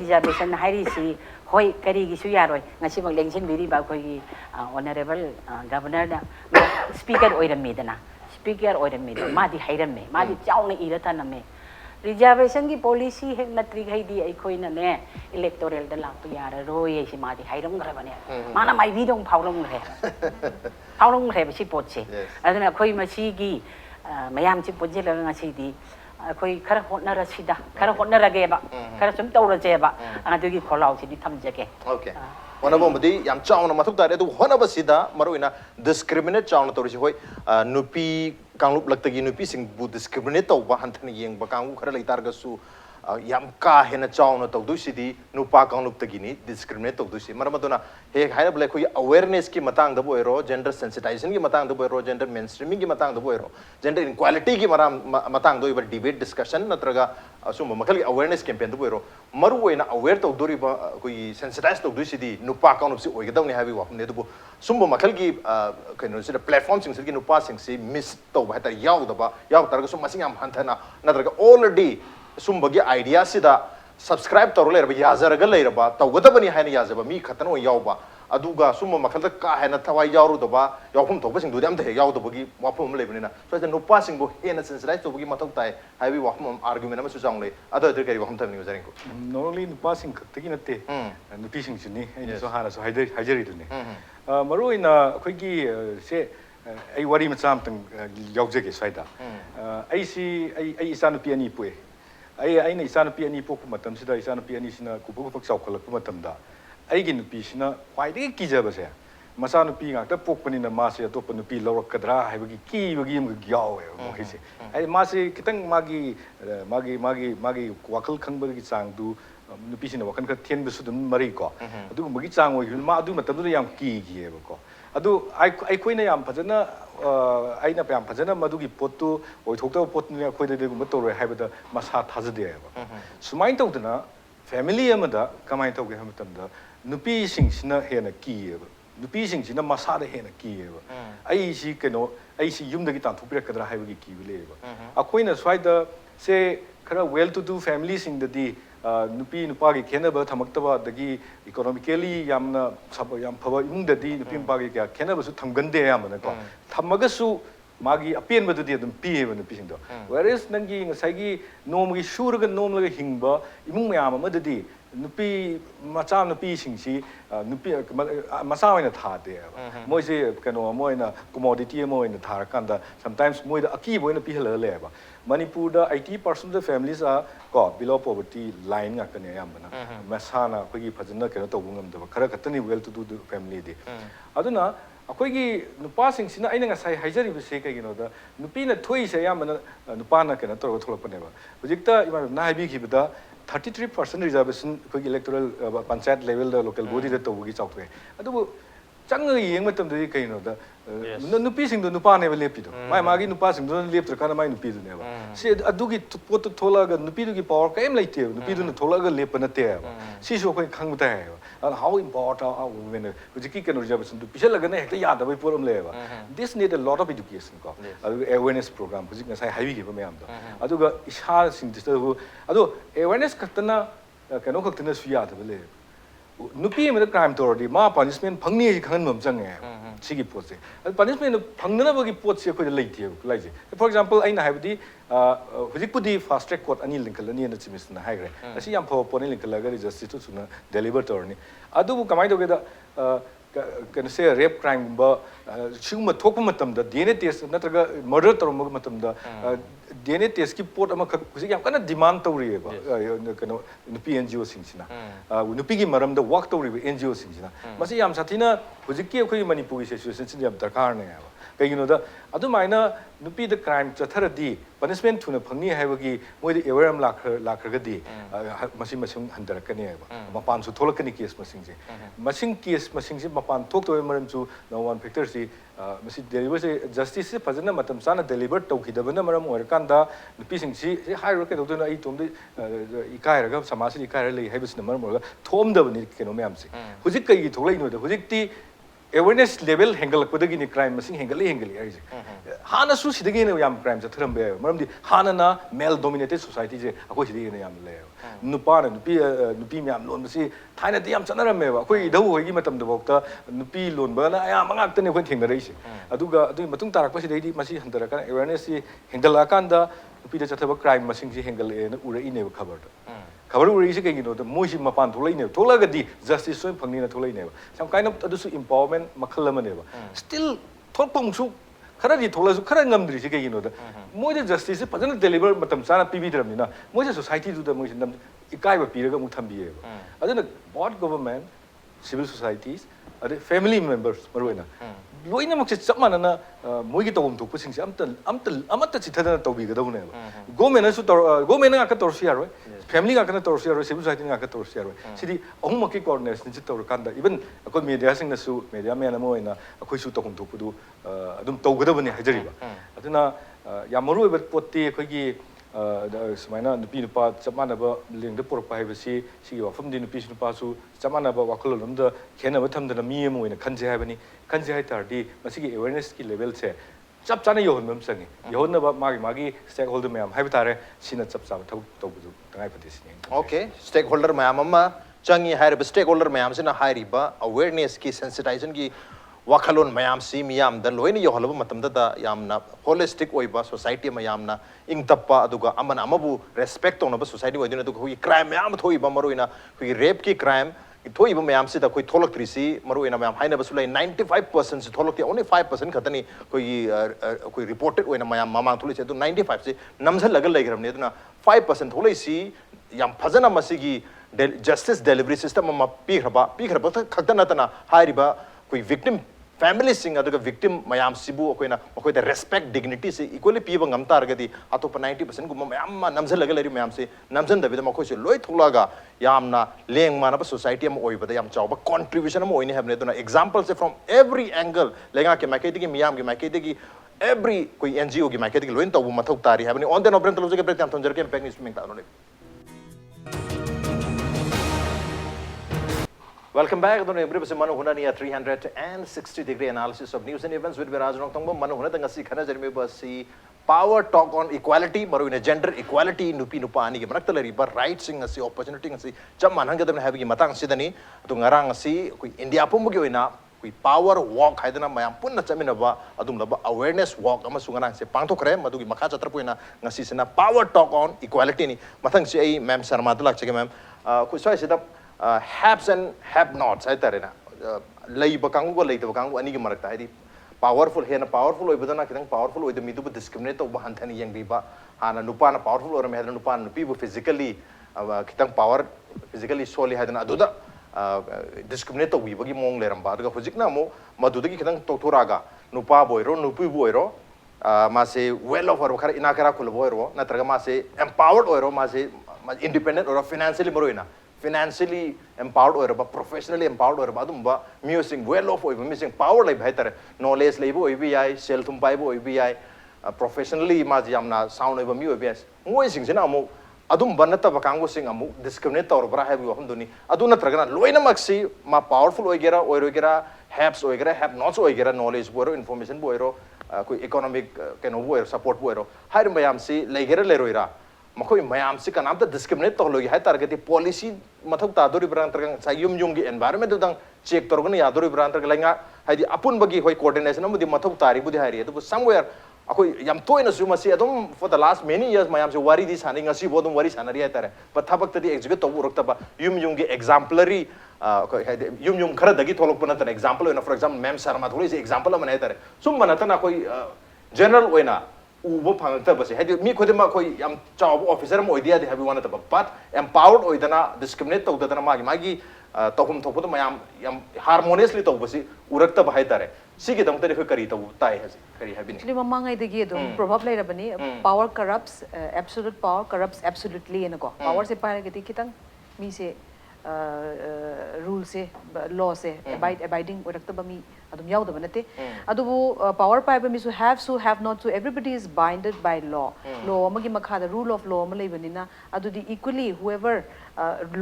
Hari si Hoi Karigi Suyaro Nasima Lengsin Viri Bakoi Honorable Governor Speaker Oida Midana Speaker Oida Midana Madi Haidame Madi Jauna Irataname reservation policy Natri Haidi Koina ne electoral the Lapia Roy Madi Haidam Gravane Mana my video Paulum Paulum have she poche as an Akoi Machigi Mayam Chipojilla Nasidi, Koi Karahotna Rasida, Karahotna Rageba, Karasum Torajeba, and I do give call out in the Tamjake. Okay. One of them, Yam Chow, Matuta, one of us, Maruina, discriminate Chow Torisi, Nupi, Kanup Latagi Nupi, sing would discriminate over Hantani Yang Bakang, Karali Targasu. Yam ka hena chow na tawdu sidi nupa kang lup tagini discriminate tawdu si maramadona he haina bla koi awareness ki matang da boiro gender sensitization ki matang da boiro gender mainstreaming ki matang da boiro gender inequality ki matang do ibar debate discussion natraga summa makal ki awareness campaign da boiro maru oina aware tawdu ri ba koi sensitize tawdu sidi nupa kang lup si oigadaw ni habi wa ne du summa makal ki kaino sida platform sing sidi nupa sing si miss taw ba ta yaw da ba yaw targa summa sing am hantana natraga already Sumbagi idea sida subscribe to roller yazaraga lairaba tawgadabani haina yazaba mi khatano yawba aduga summa makhalda ka haina thawai yawru doba yawphum thokba sing dudam the yawdobagi wafum lebanina so the nupa sing bo hena sensitize to bagi mathok tai haibi wafum argument ama susang le ado kari wafum tamni uzaring ko normally nupa sing khatagi natte nupi sing chini so hana so hajari dune maru ina khoigi se ai wari macham tang yawjege saida ai si ai isanu piani pue I know Sana Piani Pokumatam, Sida Sana Pianisina, Kupupak Saukalakamatamda. I get Pisina, why they Kizabasa. Masano Ping, the Popan in the Masi, Topan the P. Laura Cadra, have a key, we give him a yaw. I Masi, Kitang Magi, Wakal Kangberg sang do Nupisina, Wakan 10 Besudum Marico. Do Magitsang, Madu Matabu Yam Key here. adu ai khoi na yam phajana ai na pam phajana madugi potu oi thokta pot ni khoi de gum to re haibada masa thajade ba sumain tawdana family amada kamai tawge hamatamda nupi sing sina hena ki ba nupi sing sina masa da hena ki ba ai si keno ai si yum da gi tan thupira kadra haibagi ki bile ba akoi na swai da se khara well to do family sing da di nupi nupa gi khena ba thamak ta ba da gi economically yamna sab yam phaba imung da di nupi nupa gi kya khena ba su thamgan de yam na ko thamaga su magi apien ba di adum pi ba nupi sing do whereas nangi ngasai gi nom gi shur ga nom la hingba imung mayam ma da di nupi macha nupi sing si nupi masa oi na tha de moi se kano moi na commodity moi na thar kan da sometimes moi da aki boi na pi hela le ba Manipur da 80% of the families are got below poverty line nga kane yam na masa na khoi gi phajana kano to bungam da khara khatani well to do the family de aduna akoi gi nupa sing sina aina nga sai haijari bi se kai gi no da nupi na thoi se yam na nupa na kano to tholak pane ba hujikta ima na hai bi gi da 33% reservation khoi electoral panchayat level da local body da to gi chawtre adu chang ngi yeng matam da kai no da nupi sing do nupa ne le pi do mai magi nupa sing do lep tra kana mai nupi do ne ba si adu gi pot thola ga nupi do gi power kaim lai te nupi do na thola ga lep na te ba si so khoi khang ta ba how important are women hujiki kan reservation do pisal ga ne hekta ya da bai poram le ba this need a lot of education ko awareness program hujik na sai haiwi gi ba mayam do adu ga isha sing do adu awareness khatna kano khatna su ya da le nupi me crime to di ma punishment phangni khan mam chang sigi pot se punishment phangna ba gi pot se ko lai the lai je for example aina habdi hujik pudi fast track court ani linkal ani na chimis na hai gre asi yam pho pone linkal ga justice to suna deliver to ni adu bu kamai to ge da can say rape crime ba shigma thokpa matam da DNA test natraga murder tor matam da DNA test ki pot ama hujik yam kana demand to ri ba kano nupi NGO sing sina nupi gi maram da work to ri NGO sing sina masi yam sathina hujik ki khoi Manipur gi situation sin yam darkar ne ba kaigino da adu maina nupi da crime chatharadi punishment thuna phangni haibagi moi da aware am lakhra di masi masing handar kani ba mapan su tholakani case masing je masing case masing je mapan thok to maram chu no one factor si masi deliver se justice se phajana matam sana deliver to khidabana maram or kan da nupi sing si high rock to na I tom de ikai ra ga samaj li ikai ra le haibis na maram ga thom da bani keno me am se hujik kai gi tholai no da hujik ti awareness level hengal kodagi ni crime masing hengali ai hana su sidagi ne yam crime chatharam be maramdi hana na male dominated society je akoi sidagi ne yam le nupa na nupi myam lon masi thaina ti yam chanaram me akoi idau hoi gi matam da bokta nupi lon ba na ya mangak tane khon thengna rei se aduga adu matung tarak pasi dei masi handara kan awareness si hengal akan da nupi da chathaba crime masing ji hengal na ura ine khabar da khabar uri se kai gi no da moi si mapan tholai ne thola ga di justice so phangni na tholai ne some kind of adu su empowerment makhal ma ne ba still thokpong su khara di thola su khara ngam dri se kai gi no da moi da justice se pajana deliver matam sana pb dram ni na moi da society du da moi nam ikai ba pi ra ga mu tham bi ye ba aduna board government civil societies ade family members maruina loina mak se chamana na moi gi tawum thuk pusing se amata chithadana tawbi ga dawne ba government su government nga ka tor sia roi family nga ka tor sia roi civil society nga ka tor sia roi sidi ahum mak ki coordination chi tor kan da even akoi media sing na su media man mo ina akoi su tawum thuk du adum tawgadabani hajari ba aduna yamaru ba potti akoi gi sumaina nupi nupa chamana ba ling de porpa hai ba si gi wafam di nupi nupa su chamana ba wakal lom da khena ba tham da mi mo ina khanje hai bani khanje hai tar di masi gi awareness ki level se chap chana yo hom sangi yo na ba magi stakeholder mayam hai tare sina chap chap thau to bu tangai pati sin okay stakeholder mayam amma changi hai ba stakeholder mayam sina hai ri ba awareness ki sensitization ki wakhalon mayam si miyam da loina yo halaba matam da yamna holistic oiba society mayam na ing tappa aduga amana amabu respect on ba society wadina du hui crime mayam thoi ba maruina hui rape ki crime thoi ba mayam si da koi tholak tri si maruina mayam haina ba sulai 95% si tholak ti only 5% khatani koi reported oina mayam mama thuli se du 95 si namsal lagal lai gram ne duna 5% tholai si yam phajana masigi justice delivery system ma pi khraba khakta na tana hai riba koi victim family sing aduga victim mayam sibu akoina makoi da respect dignity se equally piba ngam tar gadi atopa 90% gum mayam ma namjal laga leri mayam se namjan da bida makoi se loi thulaga yamna leng manaba society am oi bada yam chawba contribution am oini habne dona examples from every angle lenga ke makai digi miyam ke makai digi every koi NGO ki makai digi loin tawu mathok tari habne on den obren taloje ke pretam thonjar ke pek instrument ta no. Welcome back. Don't every person Manung Hutna niya 360-degree analysis of news and events with Raj Nongthombam. Manung Hutna tanga si khana jarme ba si power talk on equality maru ina gender equality nupi nupa ani ke manak talari ba rights sing si opportunity si jam manang ke tamne have ki matang sidani to ngarang si koi India pum gi oina koi power walk haidana mayam punna chamina ba adum laba awareness walk ama sungarang se pangthokre madu gi makha chatra poina ngasi sina power talk on equality ni matang si ai ma'am Sarma dalak chege ma'am koi sai sida haves and have nots ai tarena lei bakangu ko lei to bakangu ani gi marakta ai powerful hena powerful oi badana kitang powerful oi de midu discriminate to ban thani yang biba hana nupa na powerful or me hadana nupa nupi bu physically kitang power physically solely hadana aduda discriminate to bi bagi mong leram ba daga hujikna mo madudagi kitang to thoraga nupa boiro nupi boiro ma se well of or khara ina kara khul boiro na traga ma se empowered oiro ma se independent or financially moroina financially empowered or professionally empowered or badumba music well off or missing power like better knowledge label OBI self umpai OBI professionally majamna sound of mu OBS ngoi sing sina amu adum banata bakango sing amu discriminate or bra have you hamduni aduna tragana loina maxi ma powerful oigera oigera haves oigera have not oigera knowledge boiro information boiro koi economic keno boiro support boiro har mayam si legera leroira makoi mayam si kanamta discriminate to logi hai targeti policy mathok ta dori brand targang sa yum gi environment dang check torgani ya dori brand targa lenga haidi apun bagi hoi coordination amudi mathok tari budi hari to somewhere akoi yam toina su masi adum for the last many years mayam se wari di sani ngasi bodum wari sanari hai tare but thabak tadi execute to urukta ba yum gi exemplary yum khara dagi tholok pana tan example for example ma'am Sarma tholi se example man hai tare sum manata na koi general oina ubo phangta base hadi mi khodima koi yam chaw officer mo idea de habi wana ta but empowered oidana discriminate to dana magi tohum thopu mayam yam harmoniously to base urakta bahai tare sigi dam tare kari to tai hasi kari habini actually mamangai de gi dum probab lai rabani power corrupts absolute power corrupts absolutely ena ko power se pare gati kitang mi se rule se law se abiding urakta ba mi adum yaudaba nate adubu power paiba mi so have not so everybody is binded by law law amagi makha the rule of law malai banina adudi equally whoever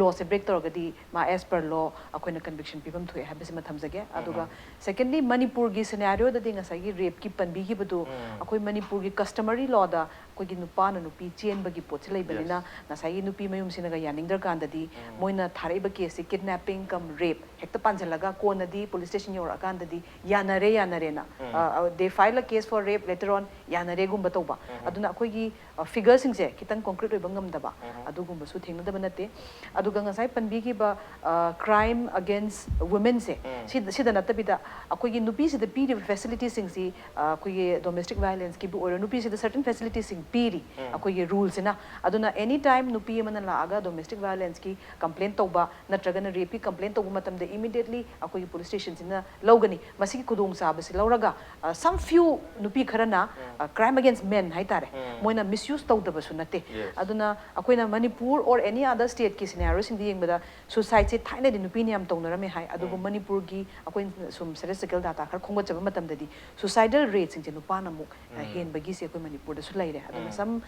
law se break torgadi ma as per law akoina conviction pibam thoi habise ma thamjage aduga secondly Manipur gi scenario da dinga sagi rape ki panbi gi badu akoi Manipur gi customary law da koi gi nupa na nupi chen bagi pot lai banina na sagi nupi mayum sinaga yaning dar kan dadi moina tharai ba case kidnapping kam rape hekta panjalaga konadi police station yor akan dadi yanare na they file a case for rape later on yanare gumba tawba aduna akoi gi figures sing se kitang concrete oibang ngam daba adu gumba su thengna daba nate aduga ngasai panbi gi ba crime against women se sida natabida akoi gi nupi se the piri facilities sing si akoi gi domestic violence ki bu or nupi se the certain facilities sing piri akoi gi rules na aduna anytime nupi man la aga domestic violence ki complaint tawba natraga na rape complaint tawba matam de immediately akoi gi police station sina logani masigi kudung sab se lauraga some few nupi kharana crime against men hai tare moina misuse tawdaba su nate aduna akoina Manipur or any other state ki scenario sing ding bada suicide se thaina de nupi ni am tawnarame hai adugo Manipur gi akoin sum statistical data khar khongba chaba matam dadi suicidal rate sing je nupa na muk hen bagi se akoi Manipur da su laire aduna some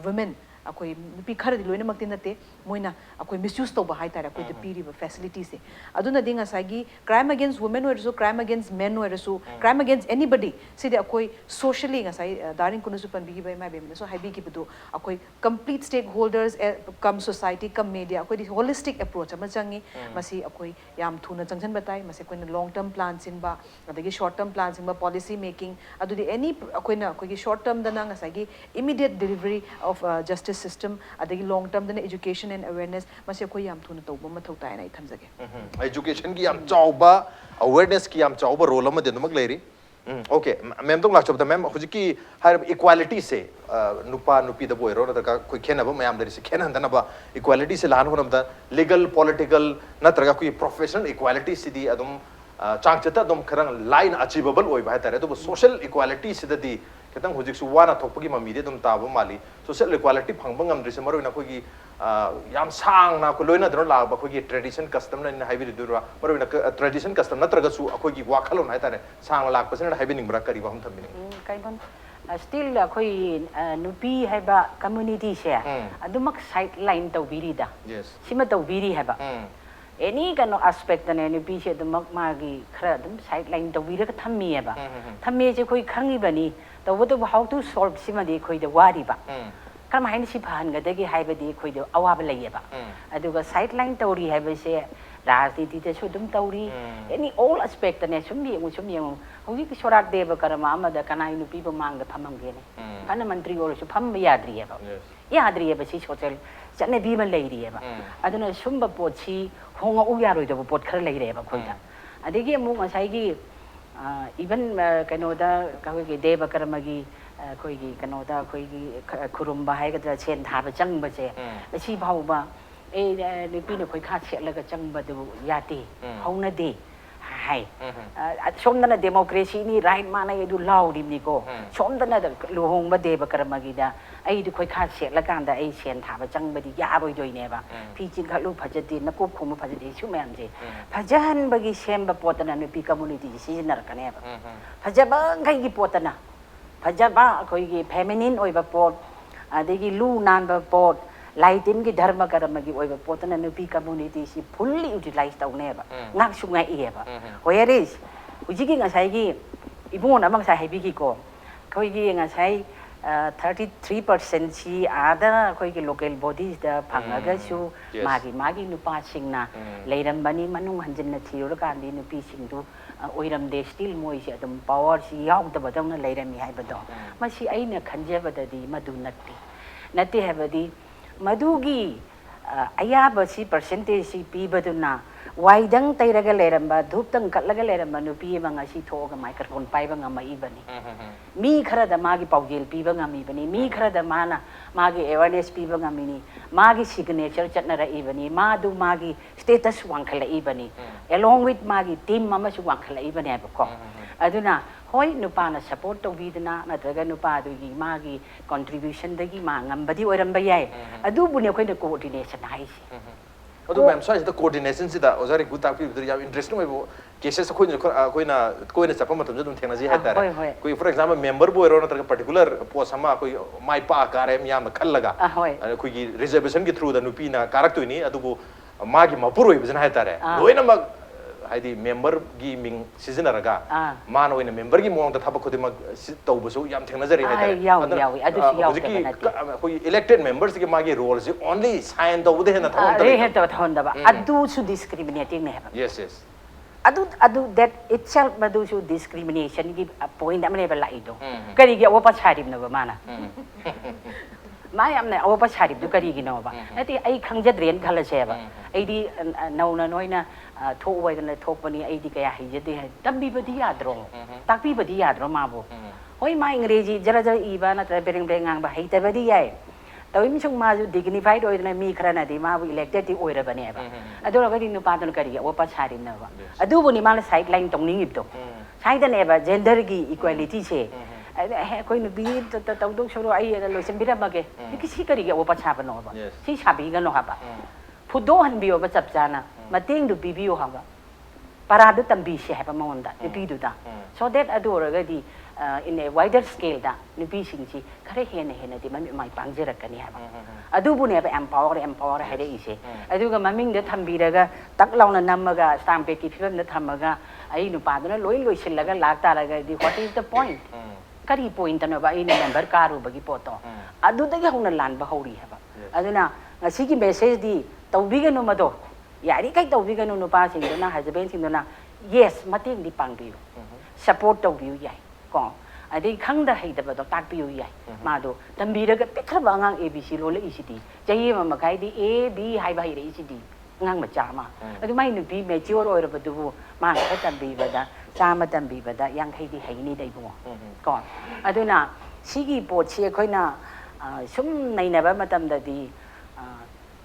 women akoi nupi khar di loina makti nate moina akoi misuse tawba hai tare akoi de piri facilities se aduna dinga sagi crime against women or so crime against men or so crime against anybody see the akoi socially ngasai daring kunusu pan bigi bai mai bem so habi ki budu akoi complete stakeholders come society come media akoi the holistic approach ama changi masi akoi yam thuna changjan batai masi koi long term plan sin ba adagi short term plan sin ba policy making adu the any akoi na akoi short term dana ngasai gi immediate delivery of justice system adagi long term dana education and awareness masi akoi yam thuna tawba mathau tai nai thamjage education ki yam chawba awareness ki yam chawba role ama denumak leiri okay ma'am tong lak chobda ma'am hujiki har equality se nupa nupi da boiro na ka koi khena ba mayam dari se khena dana ba equality se lan honam da legal political na traga koi professional equality sidi adum chang chata dom kharang line achievable oi ba tare to social equality sidadi ketang hojik su wana thokpagi mami de dum ta ba mali social equality phangbang am drise maro na ko gi yam sang na ko loina dro la ba ko gi tradition custom na haibi durwa maro na tradition custom na traga su ko gi wakhalon hai tare sang lak pasen haibi ning bra kari ba hum thamini kai bon still khoi nupi haiba community she adumak sideline tawbiri da yes sima tawbiri haiba any kind of aspect na nupi she adumak magi khra adum sideline tawbiri ka thammi haiba thammi je khoi khangi bani tawbu how to solve sima de khoi de wari ba kam hain si phan ga de gi haiba di khoi de awab lai ba aduga sideline tawri haiba se rajniti te su dum tawri any all aspect na sum yeng hogi ki sorak deva karama amada kanai nupi ba mang da phamam ge ne pana mantri or su pham yadri ba yadri ba si social chane bi ban lai ri ba aduna sum ba pot si honga u ya roi da pot khar lai re ba khoi da adigi mu ngasai gi even kano da ka gi deva karama gi khoi gi kano da khoi gi khurum ba hai ga da chen tha ba chang ba che si bhau ba nupi ne khoi kha che la ga chang ba du ya ti hong na de hai som na democracy ni right ma na du law dim ni ko som na lu hong ba de ba karama gi da ai du khoi kha che la kan da ai chen tha ba chang ba di ya roi doi ne ba phi chin kha lu phajati na ko khum phajati su me am je phajan ba gi sem ba potana nupi community si nar ka ne ba phajaba ngai gi potana phajaba khoi gi feminine oi ba pot adegi lu nan ba pot laitin ki dharma karama ki oi ba potana nupi community si fully utilize taw ne ba ngak su ngai e ba whereas uji ki ngasai ki ibon amang sai hebi ki ko khoi gi ngasai 33% si ada khoi ki local bodies da phangaga su magi nupa singna leiram bani manung hanjin na thiru kan di nupi sing du oiram de still moi si adum power si yaw da badang na leiram mi hai ba do ma si aina khanje ba da di madu natti hai ba di madugi ayaba si percentage si pi baduna waidang tairaga leramba dhuptang katlaga leramba nupi manga si thoga microphone pai banga mai bani mi khara da magi paujel pi banga mi bani mi khara da mana magi awareness pi banga mini magi signature chatna ra ibani madu magi status wangkhala ibani along with magi team mama su wangkhala ibani ko aduna hoi nupa na support to bidna na traga nupa du gi magi contribution da gi ma ngambadi oiramba yai adu bu ne khoi na coordination hai si adu ma'am sai the coordination si da ozari gu tak pi du ya interesting oi cases khoi na chapa matam jadum thena ji hata koi for example member bo ero na traga particular post sama koi mai pa kare mi yam khal laga koi gi reservation gi through da nupi na karak to ni adu bu magi mapur oi bizna hata re loina mag haidi member gi ming season raga man oina member gi mong da thaba khodi mag tawbu su yam thengna jari hai yawi adu si yaw koi elected members gi magi role is only sign da ude na thon re he ta thon da ba adu su discriminating ne ba yes adu that itself madu su discrimination gi point amne ba lai do kari gi opa charim na ba mana mai amne opa charim du kari gi no ba ati ai khangjadren khala che ba ai di nau na noina thok wai na thok pani ai di kaya hi jade hai tambi badi yadro takbi badi yadro ma bo hoi mai ingreji jara jara iba na tra bereng ngang ba hai ta badi yai tawim chung ma ju dignified oi na mi khara na di ma bu elected ti oi ra bane ba adu ra gadi nu pa ton kari wa pa chari na ba adu bu ni ma sideline tong ning ip to side ne ba gender gi equality che koi nu bi ta dong soro ai lo sem bira ba ge ki si kari wa pa cha ba no ba si cha bi ga no ha ba phudo han bi ba chap chana mating du bibiyo ha ba para du tambi she ha ba mon da bi du da so that adu ra gadi in a wider scale da ni bi sing chi khare he ne di mai pang je rak ni ha ba adu bu ne ba empower ha de ise adu ga maming de thambi ra ga tak law na nam ga stamp pe ki phim na tham ga ai nu pa na loi sil la ga lak ta ra ga di what is the point kari point na ba in member karu ba gi poto adu da ga hon lan ba hori ha ba adu na ngasi ki message di tawbi ga no ma do yari kai tawbi ga no no pa sing do na husband sing do na yes mating di pang bi support tawbi yai ko adi khang da hai da ba do tak bi yai ma do tambi ra ga pekra ba ngang abc lo le ecd jai ma kai di a b hai ba hai re ecd ngang ma cha ma adu mai nu bi me chior oi ra ba du ma ka tambi ba da cha ma tambi ba da yang kai di hai ni dai bo ko adu na sigi po che khoi na sum nai na ba matam da di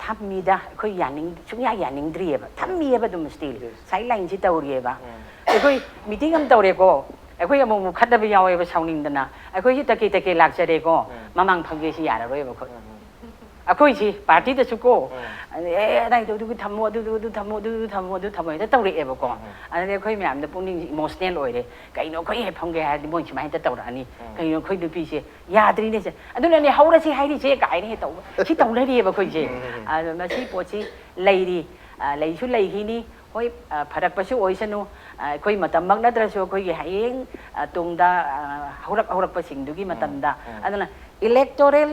thammi da khoi yaning chung ya yaning dri ba thammi ba dum still sai lain chi taw ri ba ꯑꯩꯈꯣꯏ meeting ꯑꯃ ꯇꯧꯔꯦꯀꯣ ꯑꯩꯈꯣꯏ ꯑꯃꯨꯛ ꯈꯠꯅꯕ ꯌꯥꯎꯋꯦꯕ ꯁꯥꯎꯅꯤꯡꯗꯅ ꯑꯩꯈꯣꯏꯁꯤ ꯇꯀꯦ ꯂꯥꯛꯆꯔꯦꯀꯣ ꯃꯃꯥꯡ ꯐꯪꯒꯦꯁꯤ ꯌꯥꯔꯔꯣꯏꯕ ꯑꯩꯈꯣꯏꯁꯤ ꯄꯥꯔꯇꯤꯗꯁꯨ ꯀꯣ ꯑꯗꯨ ꯊꯝꯃꯣ ꯑꯗꯨ ꯊꯝꯃꯣ ꯍꯦꯛꯇ ꯇꯧꯔꯛꯑꯦꯕꯀꯣ ꯑꯗꯨꯗꯤ ꯑꯩꯈꯣꯏ ꯃꯌꯥꯝꯗ ꯄꯨꯛꯅꯤꯡ ꯏꯃꯣꯁꯅꯦꯜ ꯑꯣꯏꯔꯦ ꯀꯩꯅꯣ ꯑꯩꯈꯣꯏ ꯍꯦꯛ ꯐꯪꯒꯦ ꯍꯥꯏꯔꯗꯤ ꯃꯣꯏ ꯁꯨꯃꯥꯏꯅ ꯍꯦꯛꯇ ꯇꯧꯔꯛꯑꯅꯤ ꯀꯩꯅꯣ ꯑꯩꯈꯣꯏ ꯅꯨꯄꯤꯁꯦ ꯌꯥꯗ꯭ꯔꯤꯅꯦꯁꯦ ꯑꯗꯨꯅꯅꯦ ꯍꯧꯔꯁꯤ ꯍꯥꯏꯔꯤꯁꯦ ꯀꯥꯏꯅ ꯍꯦꯛ ꯇꯧꯕ ꯁꯤ ꯇꯧꯅꯔꯤꯑꯕ ꯑꯩꯈꯣꯏꯁꯦ ꯑꯗꯣ ꯃꯁꯤ ꯄꯣꯠꯁꯤ ꯂꯩꯔꯤ ꯂꯩꯁꯨ ꯂꯩꯈꯤꯅꯤ ꯍꯣꯏ ꯐꯔꯛꯄꯁꯨ ꯑꯣꯏꯁꯅꯨ ꯑꯩꯈꯣꯏ ꯃꯇꯝꯃꯛ ꯅꯠꯇ꯭ꯔꯁꯨ ꯑꯩꯈꯣꯏꯒꯤ ꯍꯌꯦꯡ ꯇꯨꯡꯗ ꯍꯧꯔꯛꯄꯁꯤꯡꯗꯨꯒꯤ ꯃꯇꯝꯗ ꯑꯗꯨꯅ ꯏꯂꯦꯛꯇꯣꯔꯦꯜ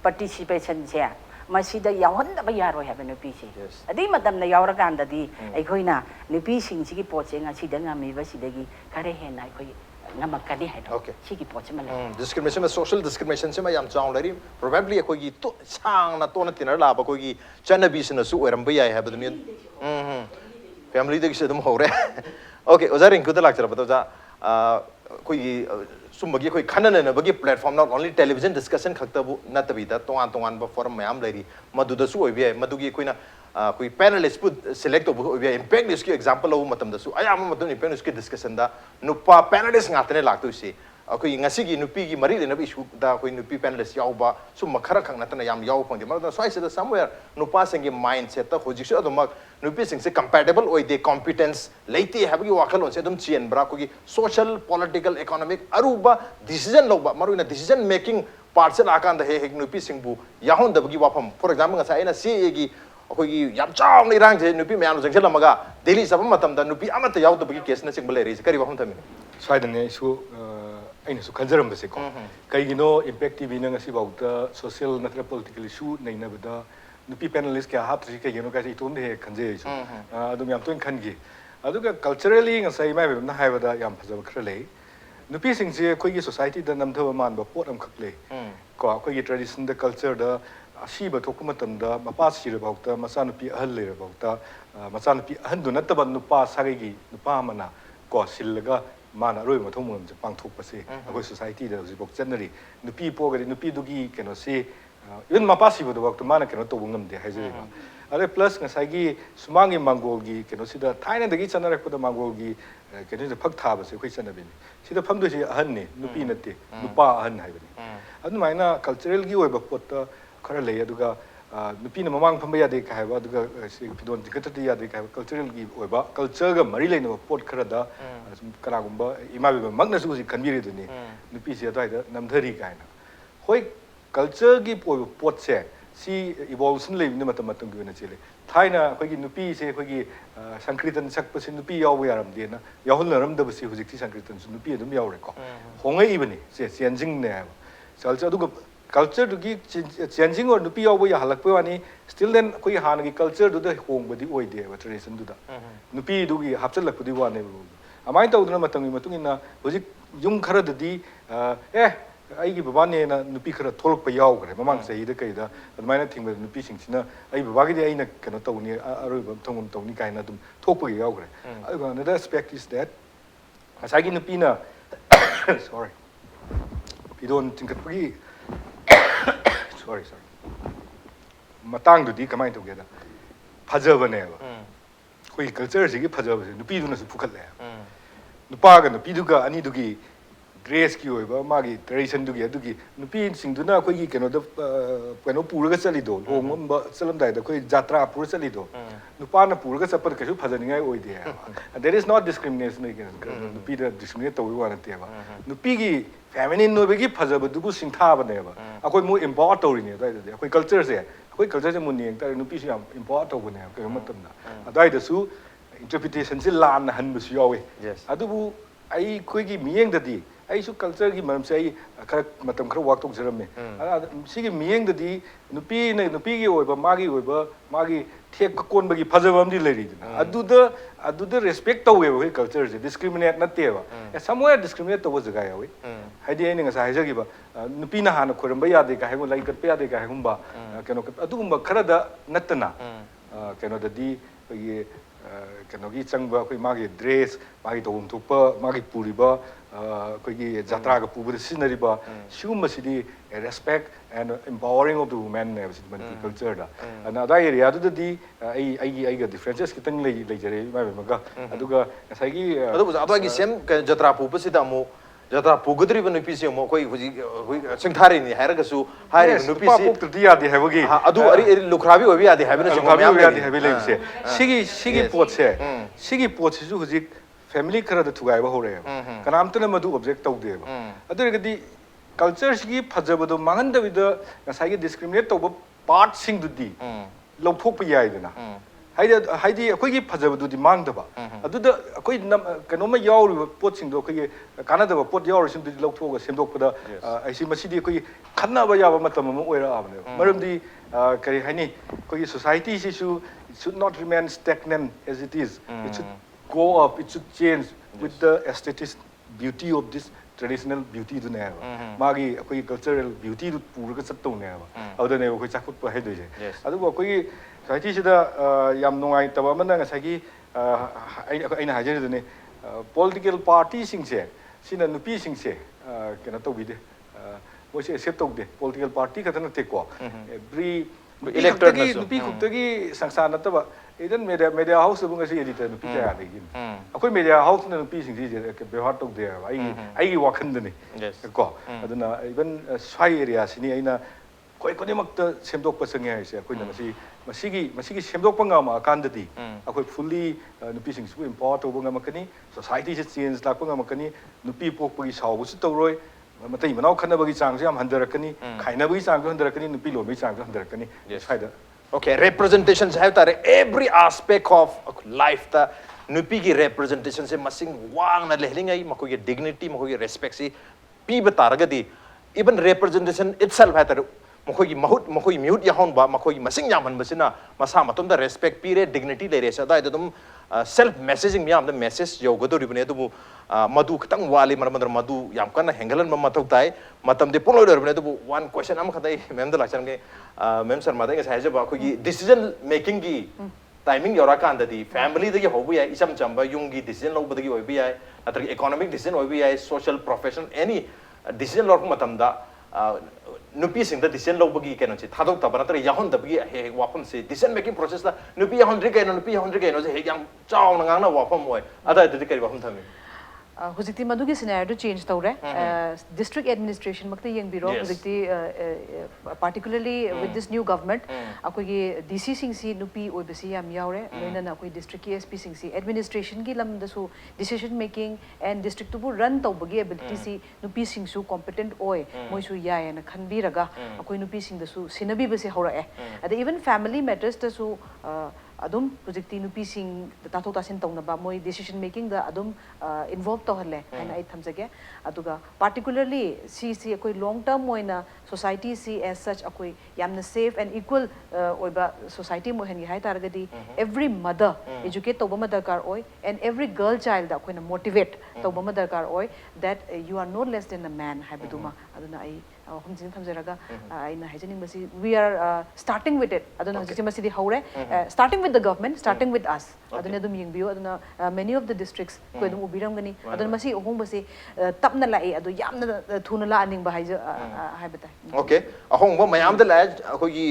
ꯄꯥꯔꯇꯤꯁꯤꯄꯦꯁꯟꯁꯦ ꯃꯁꯤꯗ ꯌꯥꯎꯍꯟꯗꯕ ꯌꯥꯔꯣꯏ ꯍꯥꯏꯕ ꯅꯨꯄꯤꯁꯦ ꯑꯗꯨꯒꯤ ꯃꯇꯝꯗ ꯌꯥꯎꯔꯀꯥꯟꯗꯗꯤ ꯑꯩꯈꯣꯏꯅ ꯅꯨꯄꯤꯁꯤꯡꯁꯤꯒꯤ ꯄꯣꯠꯁꯦ ꯉꯁꯤꯗ ꯉꯝꯃꯤꯕꯁꯤꯗꯒꯤ ꯈꯔ ꯍꯦꯟꯅ ꯑꯩꯈꯣꯏ ꯉꯝꯃꯛꯀꯅꯤ ꯍꯥꯏꯕ ꯁꯤꯒꯤ ꯄꯣꯠꯁꯤꯃ ꯂꯩ discrimination social discrimination sima yam chang lari probably akhoi to sang na to na tinar la ba koi chanabi sina su oiram ba yai ha ba ni family de se dum hore okay ozaring ku da lak chara ba ja koi sumagi koi khanana na bagi platform not only television discussion khakta bu na tabi da tongan ba forum mayam lari madu da su oi bi madu gi koi na koi panelist put select to oi bi impact news ki example of matam da su ayam matam impact news ki discussion da nupa panelist ngatne lak tu si ꯑꯩꯈꯣꯏ ꯉꯁꯤꯒꯤ ꯅꯨꯄꯤꯒꯤ ꯃꯔꯤ ꯂꯩꯅꯕ ꯏꯁꯨꯗ ꯑꯩꯈꯣꯏ ꯅꯨꯄꯤ panelist ꯌꯥꯎꯕ ꯁꯨꯝꯕ ꯈꯔ ꯈꯛ ꯅꯠꯇꯅ ꯌꯥꯝ ꯌꯥꯎꯕ ꯐꯪꯗꯦ ꯃꯔꯝꯗ ꯁ꯭ꯋꯥꯏꯁꯤꯗ ꯁꯝꯋꯦꯌꯔ ꯅꯨꯄꯥꯁꯤꯡꯒꯤ ꯃꯥꯏꯟ ꯁꯦꯠꯇ ꯍꯧꯖꯤꯛꯁꯨ ꯑꯗꯨꯃꯛ ꯅꯨꯄꯤꯁꯤꯡꯁꯦ ꯀꯝꯄꯦꯇꯦꯕꯜ ꯑꯣꯏꯗꯦ ꯀꯣꯝꯄꯤꯇꯦꯟꯁ ꯂꯩꯇꯦ ꯍꯥꯏꯕꯒꯤ ꯋꯥꯈꯜꯂꯣꯟꯁꯦ ꯑꯗꯨꯝ ꯆꯦꯟꯕ꯭ꯔꯥ ꯑꯩꯈꯣꯏꯒꯤ ꯁꯣꯁꯤꯌꯦꯜ ꯄꯣꯂꯤꯇꯤꯀꯦꯜ ꯏꯀꯣꯅꯣꯃꯤꯛ ꯑꯔꯨꯕ ꯗꯤꯁꯤꯖꯟ ꯂꯧꯕ ꯃꯔꯨꯑꯣꯏꯅ ꯗꯤꯁꯤꯖꯟ ꯃꯦꯀꯤꯡ ꯄꯥꯔꯠꯁꯦ ꯂꯥꯛꯑꯀꯥꯟꯗ ꯍꯦꯛ ꯍꯦꯛ ꯅꯨꯄꯤꯁꯤꯡꯕꯨ ꯌꯥꯎꯍꯟꯗꯕꯒꯤ ꯋꯥꯐꯝ ꯐꯣꯔ ꯑꯦꯛꯖꯥꯝꯄꯜ ꯉꯁꯥꯏ ꯑꯩꯅ CAꯒꯤ ꯑꯩꯈꯣꯏꯒꯤ ꯌꯥꯝ ꯆꯥꯎꯅ ꯏꯔꯥꯡꯁꯦ ꯅꯨꯄꯤ ꯃꯌꯥꯝꯅ ꯆꯪꯁꯤꯜꯂꯝꯃꯒ ꯗꯦꯜꯂꯤ ꯆꯠꯄ ꯃꯇꯝꯗ ꯅꯨꯄꯤ ꯑꯃꯠꯇ ꯌꯥꯎꯗꯕꯒꯤ ꯀꯦꯁꯅꯆꯤꯡꯕ ꯂꯩꯔꯤꯁꯦ ꯀꯔꯤ ꯋꯥꯐꯝ ꯊꯝꯃꯤ ꯁ꯭ꯋꯥꯏꯗꯅꯦ ꯑꯩꯁꯨ ꯑꯩꯅꯁꯨ ꯈꯟꯖꯔꯝꯕꯁꯦꯀꯣ ꯀꯩꯒꯤꯅꯣ ꯏꯝꯄꯦꯛ ꯇꯤꯚꯤꯅ ꯉꯁꯤꯐꯥꯎꯗ ꯁꯣꯁꯤꯌꯦꯜ ꯅꯠꯇ꯭ꯔꯒ ꯄꯣꯂꯤꯇꯤꯀꯦꯜ ꯏꯁꯨ ꯅꯩꯅꯕꯗ ꯅꯨꯄꯤ ꯄꯦꯅꯦꯂꯤꯁ ꯀꯌꯥ ꯍꯥꯞꯇ꯭ꯔꯤꯁꯤ ꯀꯩꯒꯤꯅꯣ ꯀꯥꯏꯁꯦ ꯏꯇꯣꯝꯗ ꯍꯦꯛ ꯈꯟꯖꯩ ꯑꯩꯁꯨ ꯑꯗꯨꯝ ꯌꯥꯝ ꯇꯣꯏꯅ ꯈꯟꯈꯤ ꯑꯗꯨꯒ ꯀꯜꯆꯔꯦꯜꯂꯤ ꯉꯁꯥꯏ ꯏꯃꯥꯏꯕꯦꯝꯅ ꯍꯥꯏꯕꯗ ꯌꯥꯝ ꯐꯖꯕ ꯈꯔ ꯂꯩ ꯅꯨꯄꯤꯁꯤꯡꯁꯦ ꯑꯩꯈꯣꯏꯒꯤ ꯁꯣꯁꯥꯏꯇꯤꯗ ꯅꯝꯊꯕ ꯃꯥꯟꯕ ꯄꯣꯠ ꯑꯃꯈꯛ ꯂꯩ ꯀꯣ ꯑꯩꯈꯣꯏꯒꯤ ꯇ꯭ꯔꯦꯗꯤꯁꯟꯗ ꯀꯜꯆꯔꯗ ꯑꯁꯤꯕ ꯊꯣꯛꯄ ꯃꯇꯝꯗ ꯃꯄꯥ ꯁꯤꯔꯐꯥꯎꯗ ꯃꯆꯥꯅꯨꯄꯤ ꯑꯍꯜ ꯂꯩꯔꯐꯥꯎꯗ ꯃꯆꯥꯅꯨꯄꯤ ꯑꯍꯟꯗꯨ ꯅꯠꯇꯕ ꯅꯨꯄꯥ ꯁꯥꯒꯩꯒꯤ ꯅꯨꯄꯥ ꯑꯃꯅ ꯀꯣ ꯁꯤꯜꯂꯒ ꯃꯥꯅ ꯑꯔꯣꯏꯕ ꯃꯊꯧ ꯃꯉꯝꯁꯦ ꯄꯥꯡꯊꯣꯛꯄꯁꯦ ꯑꯩꯈꯣꯏ ꯁꯣꯁꯥꯏꯇꯤꯗ ꯍꯧꯖꯤꯛꯐꯥꯎ ꯆꯠꯅꯔꯤ ꯅꯨꯄꯤ ꯄꯣꯛꯑꯒꯗꯤ ꯅꯨꯄꯤꯗꯨꯒꯤ ꯀꯩꯅꯣꯁꯤ 이건 마파시보다 많은 그런 또 응음돼 해줘요. 아래 플러스 ngасай기 수망이 망골기 그노시다 타이난데기 전화rek보다 망골기 그노시 팍타버서 그 있잖아요. 시다 팜도시 아한니 누피는데 누파 아한 하이버니. 아주 마이나 컬처럴기 오이버 포터 खरा ले अदुगा नुपी न ममांग फंबया दे का हैबा अदुगा फिदोन जिकतति या दे का कल्चरल की ओइबा कल्चर ग मरी लेन पोट खरा दा कना गुंबा इमा बे मगना सुसि खनबिरे दुनी नुपी से अदाइदा नमधरी काइना होय कल्चर की पोट से सी इवोल्यूशन लेबिन मतम मतम की बना चले थाइना अखोगी नुपी से अखोगी संकीर्तन सकपसे नुपी याव यारम देना याहुल नरम दबसी हुजिकि संकीर्तन सु नुपी अदुम यावरे को होंगे इबनी से चेंजिंग ने है कल्चर अदुगा culture दुगी changing और नुपी याव या हलक पे वानी still then कोई हान की culture दुदा होंग बदी ओई दे वा tradition दुदा नुपी दुगी हफ्चल लक बदी वाने अमाइन तो उधर मतंगी ना हुजी युम खरा ददी आई की बाबा ने ना नुपी खरा थोलक पे याव करे ममांग से इधर कहीं दा अदमाइन थिंग में नुपी सिंग चिना आई बाबा की दे आई ना कनो तो उन्हें अरुई थोंगम तो उन्हें कहीं ना तुम थोक पे याव करे another aspect is that asagi नुपी ना sorry pidon tingkat pagi sorry matang du di kamai to geda phajaba ne ba koi culture ji gi phajaba se nupi du na su phukhat le nupa ga nupi du ga ani du gi dress ki oi ba ma gi tradition du gi adu gi nupi sing du na koi gi keno da keno pura ga chali do hom ba salam dai da koi jatra pura chali do nupa na pura ga sapar ka su phajani ngai oi de there is not discrimination against nupi da discriminate to wa na te ba nupi gi feminine no begi phajaba du bu sing tha ba ne ba akoi mu import to ri ne dai da akoi culture se akoi culture se mu ne ta nupi su yam import to ne ka matam na dai da su interpretation se lan han bu su yawe adu bu ai koi gi miyeng da di ai su culture gi maram se ai khara matam khara wak tok jaram me si gi miyeng da di nupi gi oi ba ma gi thek ka kon ba gi phajaba am di le ri adu da respect to we culture se discriminate na te ba somewhere discriminate to was ga ya we haidi ai nga sa haja gi ba nupi na hana khoram ba ya de ka hego lai kat pe ya de ka hegum ba keno adu gum ba khara da natna keno da di gi ꯀꯩꯅꯣꯒꯤ ꯆꯪꯕ ꯑꯩꯈꯣꯏ ꯃꯥꯒꯤ dress ꯃꯥꯒꯤ ꯇꯧꯐꯝ ꯊꯣꯛꯄ ꯃꯥꯒꯤ ꯄꯨꯔꯤꯕ ꯑꯩꯈꯣꯏꯒꯤ ꯖꯇ꯭ꯔꯥꯒ ꯄꯨꯕꯗ ꯁꯤꯖꯤꯟꯅꯔꯤꯕ ꯁꯤꯒꯨꯝꯕꯁꯤꯗꯤ respect and empowering of the women ꯍꯥꯏꯕꯁꯤꯗꯤ ꯃꯅꯤꯄꯨꯔ ꯀꯜꯆꯔꯗ ꯑꯗꯨꯅ ꯑꯗꯥꯏ ꯑꯦꯔꯤꯌꯥꯗꯨꯗꯗꯤ ꯑꯩꯒ ꯗꯤꯐ꯭ꯔꯦꯟꯁꯦꯁ ꯈꯤꯇꯪ ꯂꯩꯖꯔꯦ ꯏꯃꯥ ꯏꯕꯦꯝꯃꯒ ꯑꯗꯨꯒ ꯉꯁꯥꯏꯒꯤ ꯑꯗꯨꯕꯨ ꯑꯗꯨꯒꯤ ꯁꯦꯝ ꯖꯇ꯭ꯔꯥ ꯄꯨꯕꯁꯤꯗ ꯑꯃꯨꯛ ꯖꯇ꯭ꯔꯥ ꯄꯨꯒꯗꯧꯔꯤꯕ ꯅꯨꯄꯤꯁꯤ ꯑꯃꯨꯛ ꯑꯩꯈꯣꯏ ꯍꯧꯖꯤꯛ ꯆꯤꯡꯊꯥꯔꯤꯅꯤ ꯍꯥꯏꯔꯒꯁꯨ ꯍꯥꯏꯔꯤꯕ ꯅꯨꯄꯥ ꯅꯨꯄꯤꯁꯤ ꯄꯣꯛꯇ꯭ꯔꯗꯤ ꯌꯥꯗꯦ ꯍꯥꯏꯕꯒꯤ ꯑꯗꯨ ꯂꯨꯈ꯭ꯔꯥꯕꯤ ꯑꯣꯏꯕ ꯌꯥꯗꯦ ꯍꯥꯏꯕꯅꯆꯤꯡꯕ ꯃꯌꯥꯝ ꯌꯥꯗꯦ ꯂꯩꯔꯤ ꯍꯥꯏꯕ ꯂꯩꯕꯁꯦ ꯁꯤꯒꯤ ꯄꯣꯠꯁꯦ ꯁꯤꯒꯤ ꯄꯣꯠꯁꯤꯁꯨ ꯍꯧꯖꯤꯛ ꯐꯦꯃꯤꯂꯤ ꯈꯔꯗ ꯊꯨꯒꯥꯏꯕ ꯍꯧꯔꯛꯑꯦꯕ ꯀꯅꯥꯝꯇꯅ ꯃꯗꯨ ꯑꯣꯕꯖꯦꯛ ꯇꯧꯗꯦꯕ ꯑꯗꯨ ꯑꯣꯏꯔꯒꯗꯤ ꯀꯜꯆꯔꯁꯤꯒꯤ ꯐꯖꯕꯗꯣ ꯃꯥꯡꯍꯟꯗꯕꯤꯗ ꯉꯁꯥꯏꯒꯤ ꯗꯤꯁꯀ꯭ꯔꯤꯃꯤꯅꯦꯠ ꯇꯧꯕ ꯄꯥꯔꯠꯁꯤꯡꯗꯨꯗꯤ ꯂꯧꯊꯣꯛꯄ ꯌꯥꯏꯗꯅ ꯍꯥꯏꯗꯤ ꯑꯩꯈꯣꯏꯒꯤ ꯐꯖꯕꯗꯨꯗꯤ ꯃꯥꯡꯗꯕ ꯑꯗꯨꯗ ꯑꯩꯈꯣꯏ ꯀꯩꯅꯣꯝꯃ ꯌꯥꯎꯔꯤꯕ ꯄꯣꯠꯁꯤꯡꯗꯣ ꯑꯩꯈꯣꯏꯒꯤ ꯀꯥꯟꯅꯗꯕ ꯄꯣꯠ ꯌꯥꯎꯔꯤꯁꯤꯡꯗꯨꯗꯤ ꯂꯧꯊꯣꯛꯑꯒ ꯁꯦꯝꯗꯣꯛꯄꯗ ꯃꯁꯤꯗꯤ ꯑꯩꯈꯣꯏꯒꯤ ꯈꯟꯅꯕ ꯌꯥꯕ ꯃꯇꯝ ꯑꯃ ꯑꯣꯏꯔꯛꯑꯕꯅꯦꯕ ꯃꯔꯝꯗꯤ ꯀꯔꯤ ꯍꯥꯏꯅꯤ ꯑꯩꯈꯣꯏꯒꯤ ꯁꯣꯁꯥꯏꯇꯤꯁꯤꯁꯨ it should not remain stagnant as it is. It should go up, it should change with the aesthetic beauty of this traditional beauty to never. Magi akoi cultural beauty to pura satto never. Other never koi chakut pa head je. Adu akoi society sida yam nungai taba mana ngasagi aina hajar dune political party singse sina nupi singse kena to bide. Moi se accept to de political party katana teko. Every elected nupi khuptagi sangsa nataba idan media house bunga si editor nupi kaya de gin akoi media house na nupi sing ji ke behar tok de ai wakhan de ni ko aduna even swai area sini aina koi koi makta semdok pa sange ai se akoi na masigi semdok pa ngama kandadi akoi fully nupi sing su empower to bunga makani society se change lak pa ngama kani nupi pok pagi saw bu su tawroi matai manau khanabagi chang se am handarakani khainabagi chang handarakani nupi lomi chang handarakani faida. Okay, representations have that every aspect of life the nupi ki representation se masing wang na lehlingai mako ye dignity mako ye respect si pi bataragadi even representation itself had that mako ye mahut mako ye mute ya hon ba mako ye masing yaman basina masa matum da respect pi re dignity le re sa da dum self messaging miyam the message yo godo ribne du madu khitang wali maramandar madu yam kana hengalan ma mathau tai matam de polo ribne du one question am khatai mem da lacham ge mem Sarma da ngai ba ko gi decision making gi timing yora kan da di family da gi hobu ya isam chamba yung gi decision lo badagi oi bi ai atri economic decision oi bi ai social professional any decision lo matam da nupi sing da decision lo bagi keno chi thadok ta bana tari yahon da bagi he wapam se decision making process la nupi yahon ri keno nupi yahon ri keno he yang chaw na ngang na wapam moi ada da kari wapam thami hujikti madugi scenario change tawre district administration makta yeng biro hujikti particularly with this new government akoi DC sing si nupi oibasi yam yaure loina na akoi district SP sing si administration gi lam da su decision making and district tu bu run tawbagi ability si nupi sing su competent oi moi su ya na khanbiraga akoi nupi sing da su sinabi base hora ada even family matters da su adum project nupi sing tathok tasin tawna ba moi decision making da adum involved to halle and I thamjage aduga particularly see akoi long term moina society see as such akoi yamna safe and equal oiba society mo hen hai targadi every mother educate to ba darkar oi and every girl child da akoi na motivate to ba darkar oi that you are no less than a man habiduma aduna ai humjin thamjaraga aina haijaning basi we are starting with it aduna hujisi masidi haure starting with the government starting with us aduna dum yingbiyo aduna many of the districts ko dum ubiram gani aduna masi ohong basi tapna lai adu yamna thuna la aning ba haija haibata okay ahong ba mayam da la akogi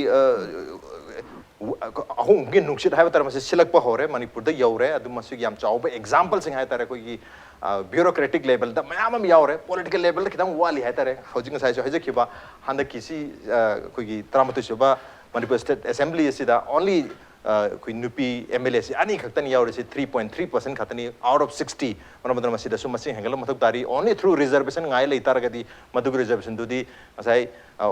ahong gi nuksit haiba tar masi silak pa hore Manipur da yaure adu masi yam chaw ba example sing hai tar akogi bureaucratic level da mayam yaure political level da kitang wali hai tar hojing sai so haje khiba handa kisi akogi tramatu choba Manipur State Assembly sida only koi nupi MLA si ani khaktani yaure si 3.3% khatani out of 60 manamandra masida su masi hengala mathuk tari only through reservation ngai lai taragadi madug reservation dudi asai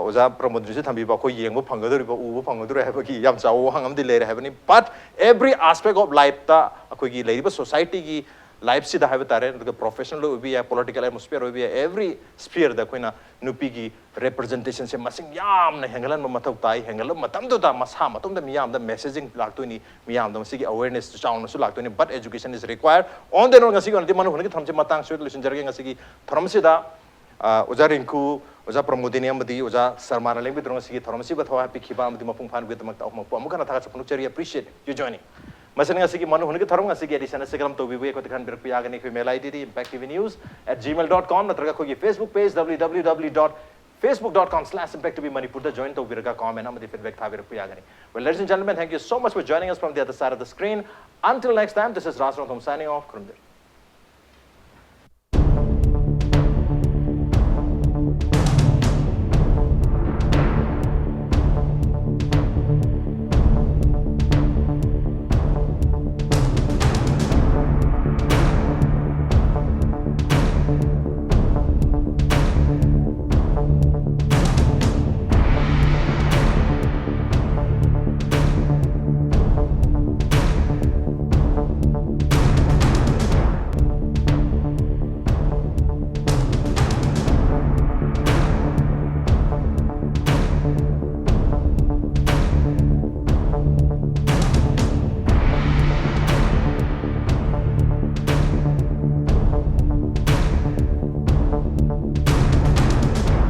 oza Pramodini se thambi ba koi yengbo phangadori ba ubo phangadori ha ba ki yam chaw hangam di leire ha bani but every aspect of life ta akoi gi leiriba society gi life sida ha ba tare the professional obi ya political atmosphere obi ya every sphere da koina nupi gi representation se masing yam na hengalan ma mathau tai hengalam matam do da masa matum da miyam da messaging laktoni miyam da masigi awareness chawn su laktoni but education is required on the no ngasi gon ti manu hone ki thamche matang solution jarge ngasi thoramsi da oza Rinku oza Pramodini amadi oza Sarma na lengbi drong ngasi thoramsi ba thawa pikhiba amadi mapung phan bi tamak ta mapung amukana thaga chapnu chari appreciate you joining Masan nga sige manu hunigi tharong nga sige edition sa kalam to bibuye ko tikhan birak piyagani ko email ID di impacttv.news@gmail.com natraga ko Facebook page www.facebook.com/impacttv manipur da join to birga comment amadi feedback tha birak piyagani. Well, ladies and gentlemen, thank you so much for joining us from the other side of the screen. Until next time, this is Raj Nongthombam signing off. Kurumdir.